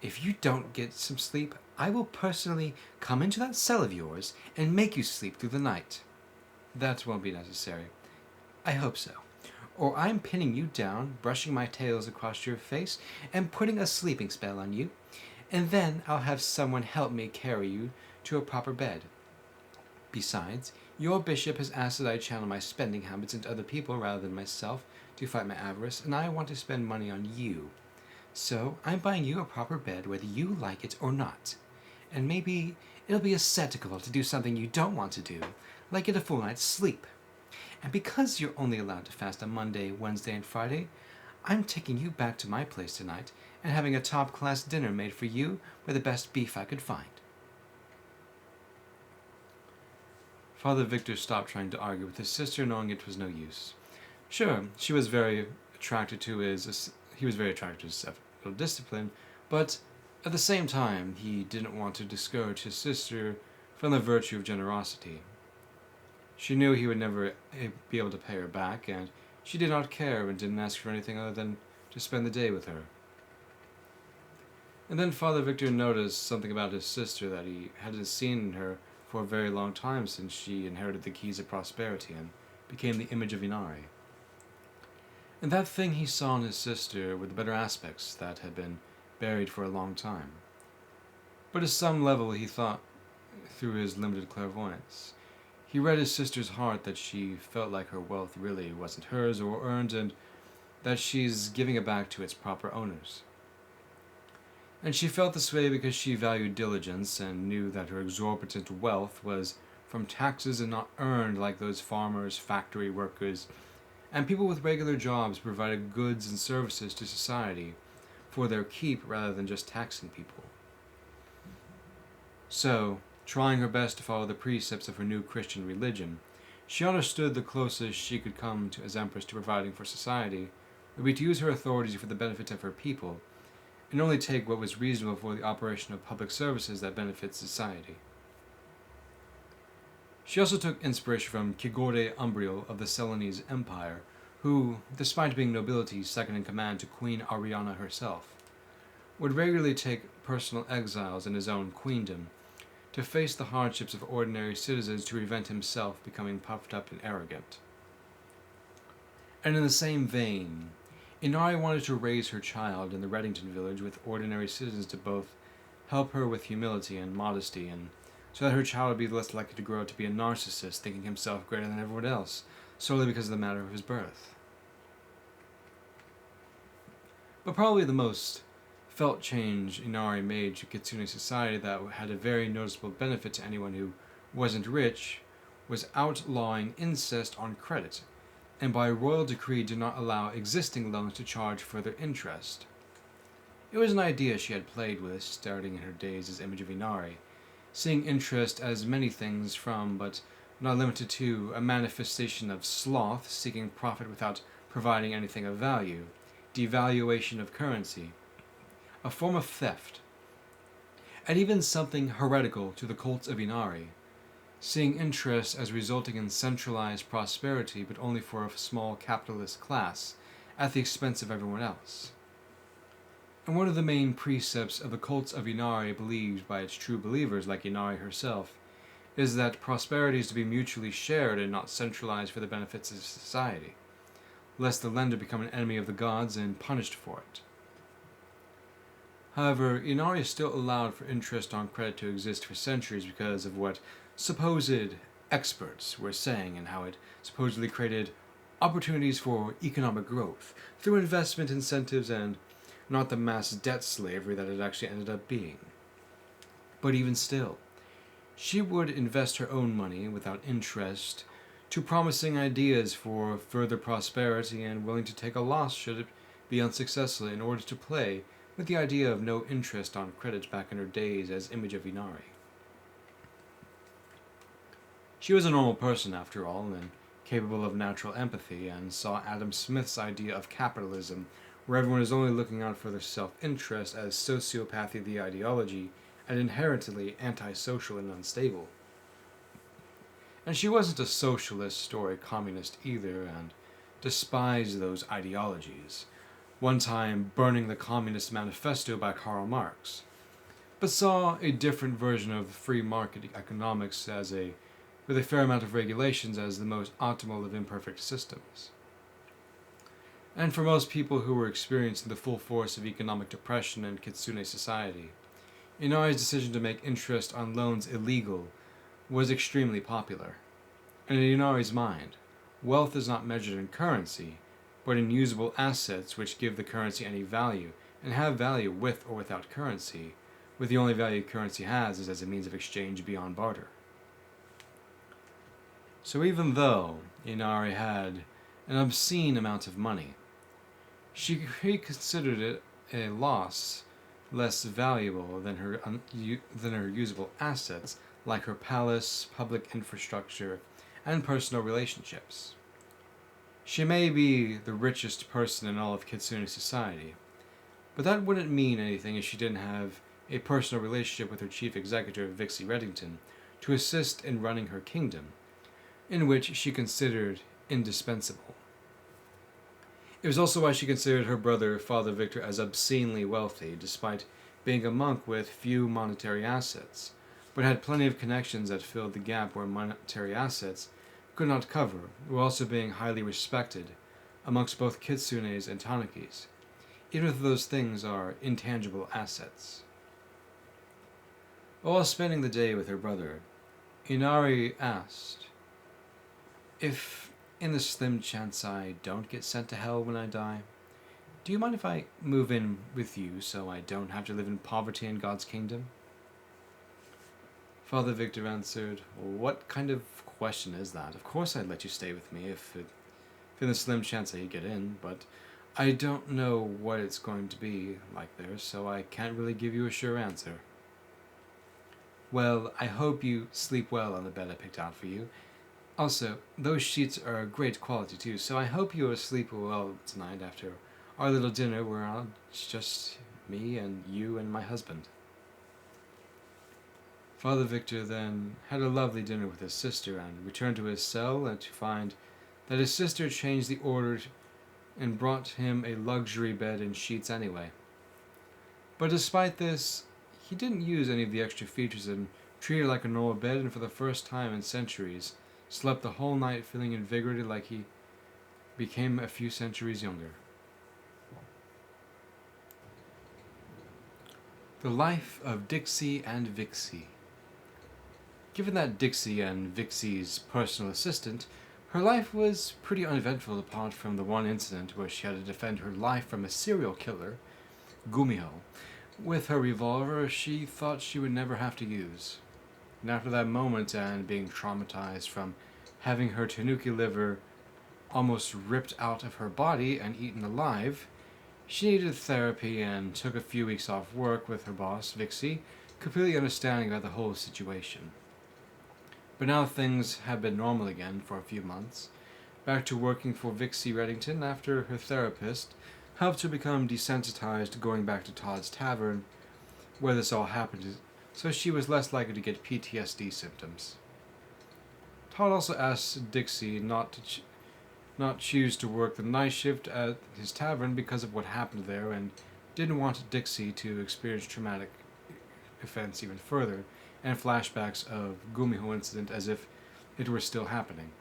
if you don't get some sleep, I will personally come into that cell of yours and make you sleep through the night." "That won't be necessary." "I hope so. Or I'm pinning you down, brushing my tails across your face, and putting a sleeping spell on you, and then I'll have someone help me carry you to a proper bed. Besides, your bishop has asked that I channel my spending habits into other people rather than myself to fight my avarice, and I want to spend money on you. So I'm buying you a proper bed whether you like it or not. And maybe it'll be ascetical to do something you don't want to do, like get a full night's sleep. And because you're only allowed to fast on Monday, Wednesday, and Friday, I'm taking you back to my place tonight and having a top-class dinner made for you with the best beef I could find." Father Victor stopped trying to argue with his sister, knowing it was no use. Sure, he was very attracted to his self-discipline, but at the same time, he didn't want to discourage his sister from the virtue of generosity. She knew he would never be able to pay her back, and she did not care and didn't ask for anything other than to spend the day with her. And then Father Victor noticed something about his sister that he hadn't seen in her for a very long time since she inherited the keys of prosperity and became the image of Inari. And that thing he saw in his sister were the better aspects that had been buried for a long time. But at some level he thought, through his limited clairvoyance, he read his sister's heart that she felt like her wealth really wasn't hers or earned, and that she's giving it back to its proper owners. And she felt this way because she valued diligence and knew that her exorbitant wealth was from taxes and not earned like those farmers, factory workers, and people with regular jobs who provided goods and services to society for their keep rather than just taxing people. So, trying her best to follow the precepts of her new Christian religion, she understood the closest she could come to as Empress to providing for society would be to use her authority for the benefit of her people, and only take what was reasonable for the operation of public services that benefit society. She also took inspiration from Kigorde Umbriel of the Celanese Empire, who, despite being nobility second in command to Queen Ariana herself, would regularly take personal exiles in his own queendom to face the hardships of ordinary citizens to prevent himself becoming puffed up and arrogant. And in the same vein, Inari wanted to raise her child in the Reddington village with ordinary citizens to both help her with humility and modesty, and so that her child would be less likely to grow up to be a narcissist, thinking himself greater than everyone else, solely because of the matter of his birth. But probably the most felt change Inari made to Kitsune society that had a very noticeable benefit to anyone who wasn't rich was outlawing incest on credit, and by royal decree did not allow existing loans to charge further interest. It was an idea she had played with starting in her days as image of Inari, seeing interest as many things from, but not limited to, a manifestation of sloth seeking profit without providing anything of value, devaluation of currency, a form of theft, and even something heretical to the cults of Inari, seeing interest as resulting in centralized prosperity but only for a small capitalist class, at the expense of everyone else. And one of the main precepts of the cults of Inari believed by its true believers, like Inari herself, is that prosperity is to be mutually shared and not centralized for the benefits of society, lest the lender become an enemy of the gods and punished for it. However, Inari still allowed for interest on credit to exist for centuries because of what supposed experts were saying and how it supposedly created opportunities for economic growth through investment incentives and not the mass debt slavery that it actually ended up being. But even still, she would invest her own money without interest to promising ideas for further prosperity and willing to take a loss should it be unsuccessful in order to play with the idea of no interest on credit back in her days as image of Inari. She was a normal person after all, and capable of natural empathy, and saw Adam Smith's idea of capitalism, where everyone is only looking out for their self-interest, as sociopathy the ideology, and inherently antisocial and unstable. And she wasn't a socialist or a communist either, and despised those ideologies, one time burning the Communist Manifesto by Karl Marx, but saw a different version of free market economics with a fair amount of regulations as the most optimal of imperfect systems. And for most people who were experiencing the full force of economic depression in Kitsune society, Inari's decision to make interest on loans illegal was extremely popular. And in Inari's mind, wealth is not measured in currency, but in usable assets which give the currency any value, and have value with or without currency, with the only value currency has is as a means of exchange beyond barter. So even though Inari had an obscene amount of money, she considered it a loss less valuable than her usable assets, like her palace, public infrastructure, and personal relationships. She may be the richest person in all of Kitsune society, but that wouldn't mean anything if she didn't have a personal relationship with her chief executive, Vixie Reddington, to assist in running her kingdom, in which she considered indispensable. It was also why she considered her brother, Father Victor, as obscenely wealthy, despite being a monk with few monetary assets, but had plenty of connections that filled the gap where monetary assets could not cover, while also being highly respected amongst both kitsunes and tanakis, even if those things are intangible assets. While spending the day with her brother, Inari asked, "If, in the slim chance I don't get sent to hell when I die, do you mind if I move in with you so I don't have to live in poverty in God's kingdom?" Father Victor answered, "What kind of question is that? Of course I'd let you stay with me if in the slim chance that you get in, but I don't know what it's going to be like there, so I can't really give you a sure answer." "Well, I hope you sleep well on the bed I picked out for you. Also, those sheets are great quality too, so I hope you will sleep well tonight after our little dinner where I'll just me and you and my husband. Father Victor then had a lovely dinner with his sister and returned to his cell to find that his sister changed the order and brought him a luxury bed and sheets anyway. But despite this, he didn't use any of the extra features and treated it like a normal bed, and for the first time in centuries, slept the whole night feeling invigorated like he became a few centuries younger. The Life of Dixie and Vixie. Given that Dixie and Vixie's personal assistant, her life was pretty uneventful apart from the one incident where she had to defend her life from a serial killer, Gumiho, with her revolver she thought she would never have to use. And after that moment and being traumatized from having her tanuki liver almost ripped out of her body and eaten alive, she needed therapy and took a few weeks off work with her boss, Vixie, completely understanding about the whole situation. But now things have been normal again for a few months, back to working for Vixie Reddington after her therapist helped her become desensitized to going back to Todd's Tavern, where this all happened, so she was less likely to get PTSD symptoms. Todd also asked Dixie not choose to work the night shift at his tavern because of what happened there, and didn't want Dixie to experience traumatic events even further, and flashbacks of Gumiho incident as if it were still happening.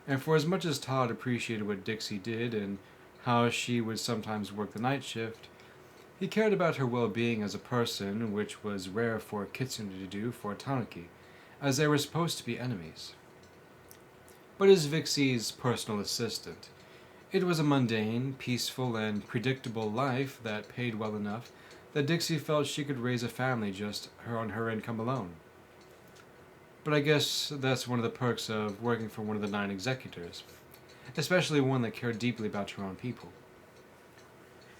And for as much as Todd appreciated what Dixie did and how she would sometimes work the night shift, he cared about her well-being as a person, which was rare for a kitsune to do for a tanuki, as they were supposed to be enemies. But as Vixie's personal assistant, it was a mundane, peaceful, and predictable life that paid well enough that Dixie felt she could raise a family just on her income alone. But I guess that's one of the perks of working for one of the 9 executors, especially one that cared deeply about her own people.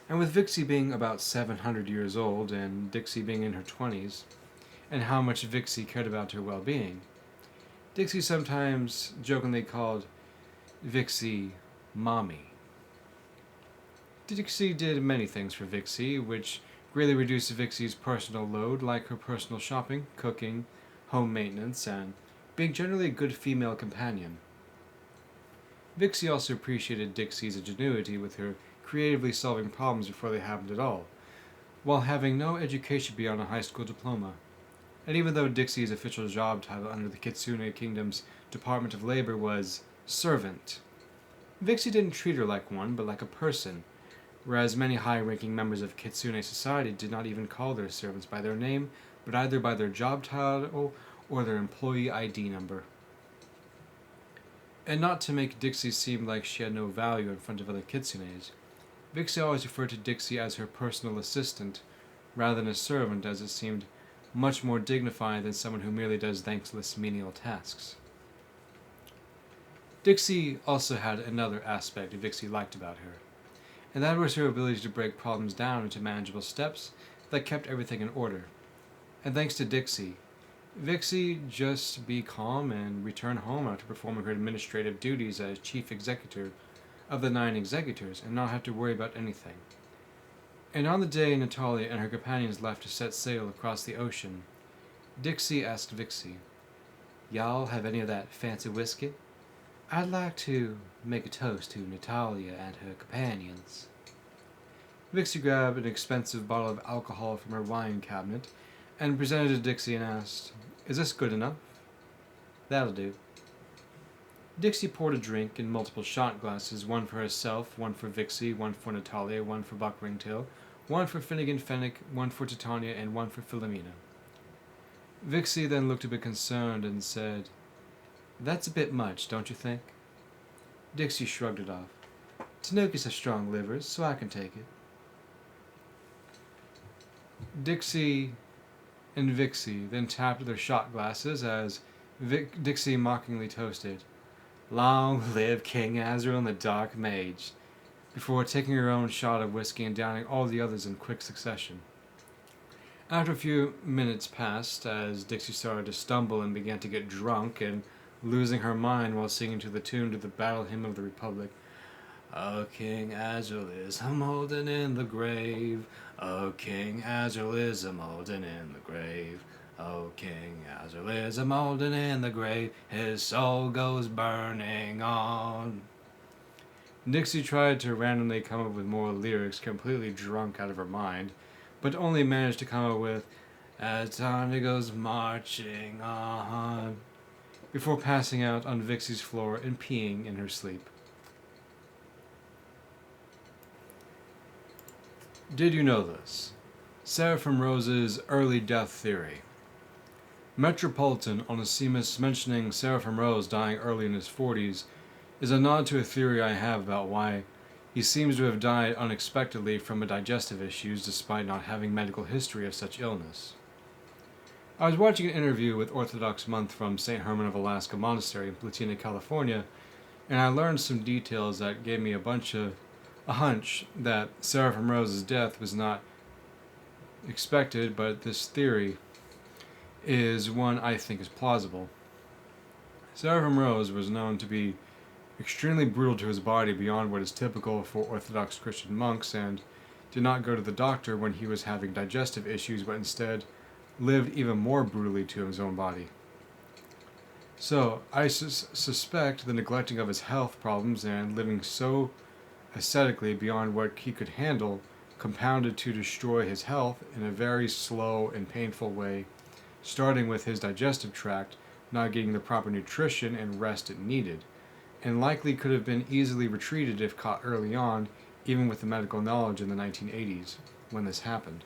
And with Vixie being about 700 years old and Dixie being in her 20s, and how much Vixie cared about her well-being, Dixie sometimes jokingly called Vixie Mommy. Dixie did many things for Vixie, which greatly reduced Vixie's personal load, like her personal shopping, cooking, home maintenance, and being generally a good female companion. Vixie also appreciated Dixie's ingenuity with her creatively solving problems before they happened at all, while having no education beyond a high school diploma. And even though Dixie's official job title under the Kitsune Kingdom's Department of Labor was servant, Vixie didn't treat her like one, but like a person, whereas many high-ranking members of Kitsune society did not even call their servants by their name, but either by their job title or their employee ID number. And not to make Dixie seem like she had no value in front of other kitsunes, Vixie always referred to Dixie as her personal assistant, rather than a servant, as it seemed much more dignified than someone who merely does thankless menial tasks. Dixie also had another aspect Vixie liked about her, and that was her ability to break problems down into manageable steps that kept everything in order. And thanks to Dixie, Vixie just be calm and return home after performing her administrative duties as chief executor of the 9 executors and not have to worry about anything. And on the day Natalia and her companions left to set sail across the ocean, Dixie asked Vixie, "Y'all have any of that fancy whiskey? I'd like to make a toast to Natalia and her companions." Vixie grabbed an expensive bottle of alcohol from her wine cabinet and presented it to Dixie and asked, "Is this good enough?" "That'll do." Dixie poured a drink in multiple shot glasses, one for herself, one for Vixie, one for Natalia, one for Buck Ringtail, one for Finnegan Fennick, one for Titania, and one for Philomena. Vixie then looked a bit concerned and said, "That's a bit much, don't you think?" Dixie shrugged it off. "Tanukis have strong livers, so I can take it." Dixie and Vixie then tapped their shot glasses as Dixie mockingly toasted, "Long live King Azrael and the Dark Mage," before taking her own shot of whiskey and downing all the others in quick succession. After a few minutes passed, as Dixie started to stumble and began to get drunk and losing her mind while singing to the tune to the Battle Hymn of the Republic, O King Azrael is a molten in the grave. O King Azrael is a molten in the grave. O King Azrael is a molten in the grave. His soul goes burning on. Dixie tried to randomly come up with more lyrics, completely drunk out of her mind, but only managed to come up with "As time goes marching on" before passing out on Vixie's floor and peeing in her sleep. Did you know this? Seraphim Rose's early death theory. Metropolitan Onesimus mentioning Seraphim Rose dying early in his 40s is a nod to a theory I have about why he seems to have died unexpectedly from digestive issues despite not having medical history of such illness. I was watching an interview with Orthodox monk from St. Herman of Alaska Monastery in Platina, California, and I learned some details that gave me a hunch that Seraphim Rose's death was not expected, but this theory is one I think is plausible. Seraphim Rose was known to be extremely brutal to his body beyond what is typical for Orthodox Christian monks, and did not go to the doctor when he was having digestive issues, but instead lived even more brutally to his own body. So, I suspect the neglecting of his health problems and living so ascetically beyond what he could handle compounded to destroy his health in a very slow and painful way, starting with his digestive tract not getting the proper nutrition and rest it needed, and likely could have been easily retreated if caught early on, even with the medical knowledge in the 1980s when this happened.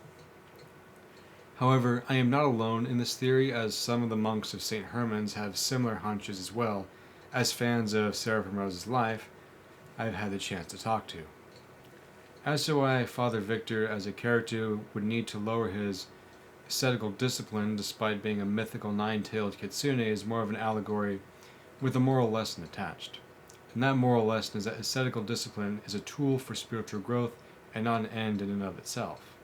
However, I am not alone in this theory, as some of the monks of St. Herman's have similar hunches as well, as fans of Seraphim Rose's life I've had the chance to talk to. As to why Father Victor as a character would need to lower his ascetical discipline despite being a mythical nine-tailed kitsune is more of an allegory with a moral lesson attached. And that moral lesson is that ascetical discipline is a tool for spiritual growth and not an end in and of itself.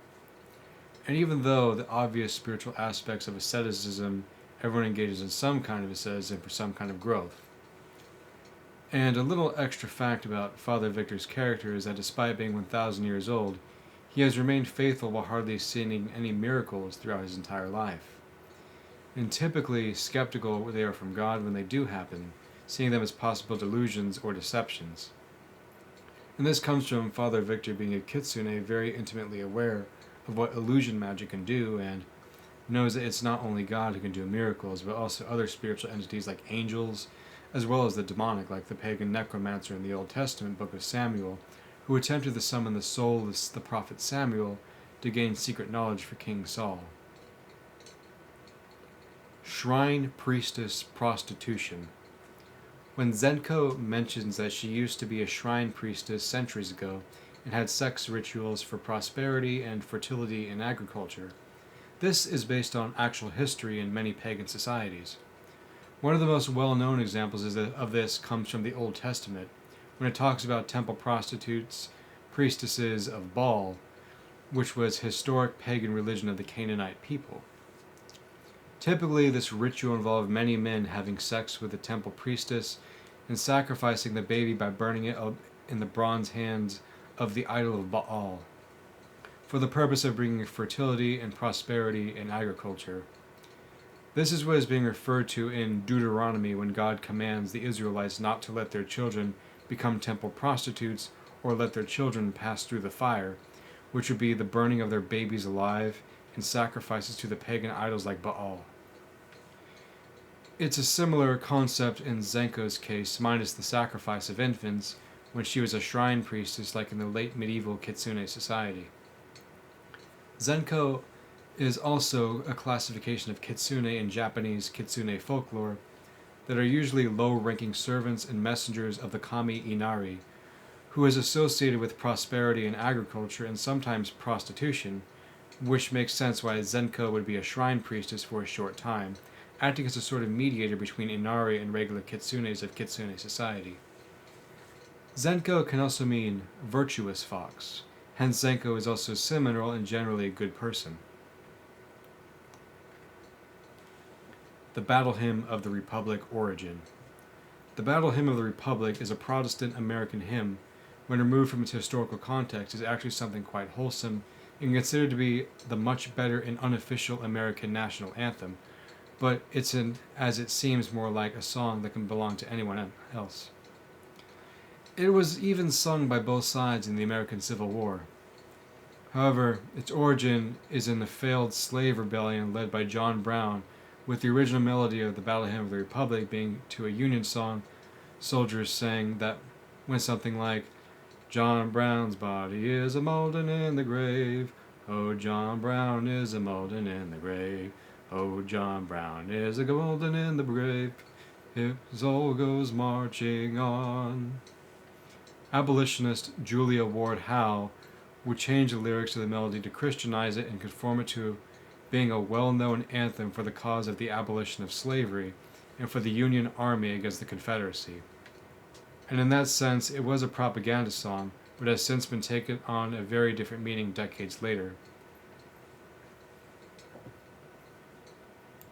And even though the obvious spiritual aspects of asceticism, everyone engages in some kind of asceticism for some kind of growth. And a little extra fact about Father Victor's character is that despite being 1,000 years old, he has remained faithful while hardly seeing any miracles throughout his entire life. And typically skeptical they are from God when they do happen, seeing them as possible delusions or deceptions. And this comes from Father Victor being a kitsune very intimately aware of what illusion magic can do, and knows that it's not only God who can do miracles, but also other spiritual entities like angels, as well as the demonic, like the pagan necromancer in the Old Testament book of Samuel, who attempted to summon the soul of the prophet Samuel to gain secret knowledge for King Saul. Shrine Priestess Prostitution. When Zenko mentions that she used to be a shrine priestess centuries ago and had sex rituals for prosperity and fertility in agriculture, this is based on actual history in many pagan societies. One of the most well-known examples of this comes from the Old Testament, when it talks about temple prostitutes, priestesses of Baal, which was historic pagan religion of the Canaanite people. Typically, this ritual involved many men having sex with the temple priestess and sacrificing the baby by burning it in the bronze hands of the idol of Baal, for the purpose of bringing fertility and prosperity in agriculture. This is what is being referred to in Deuteronomy when God commands the Israelites not to let their children become temple prostitutes or let their children pass through the fire, which would be the burning of their babies alive and sacrifices to the pagan idols like Baal. It's a similar concept in Zenko's case, minus the sacrifice of infants, when she was a shrine priestess like in the late medieval Kitsune society. Zenko is also a classification of kitsune in Japanese kitsune folklore that are usually low-ranking servants and messengers of the kami Inari, who is associated with prosperity in agriculture and sometimes prostitution, which makes sense why Zenko would be a shrine priestess for a short time, acting as a sort of mediator between Inari and regular kitsunes of kitsune society. Zenko can also mean virtuous fox, hence Zenko is also seminal and generally a good person. The Battle Hymn of the Republic origin. The Battle Hymn of the Republic is a Protestant American hymn when removed from its historical context, is actually something quite wholesome and considered to be the much better and unofficial American national anthem, but as it seems more like a song that can belong to anyone else. It was even sung by both sides in the American Civil War. However, its origin is in the failed slave rebellion led by John Brown, with the original melody of the Battle Hymn of the Republic being to a Union song soldiers sang that went something like, John Brown's body is a-moulden in the grave. Oh, John Brown is a-moulden in the grave. Oh, John Brown is a-moulden in the grave. His soul goes marching on. Abolitionist Julia Ward Howe would change the lyrics to the melody to Christianize it and conform it to being a well-known anthem for the cause of the abolition of slavery and for the Union Army against the Confederacy. And in that sense, it was a propaganda song, but has since been taken on a very different meaning decades later.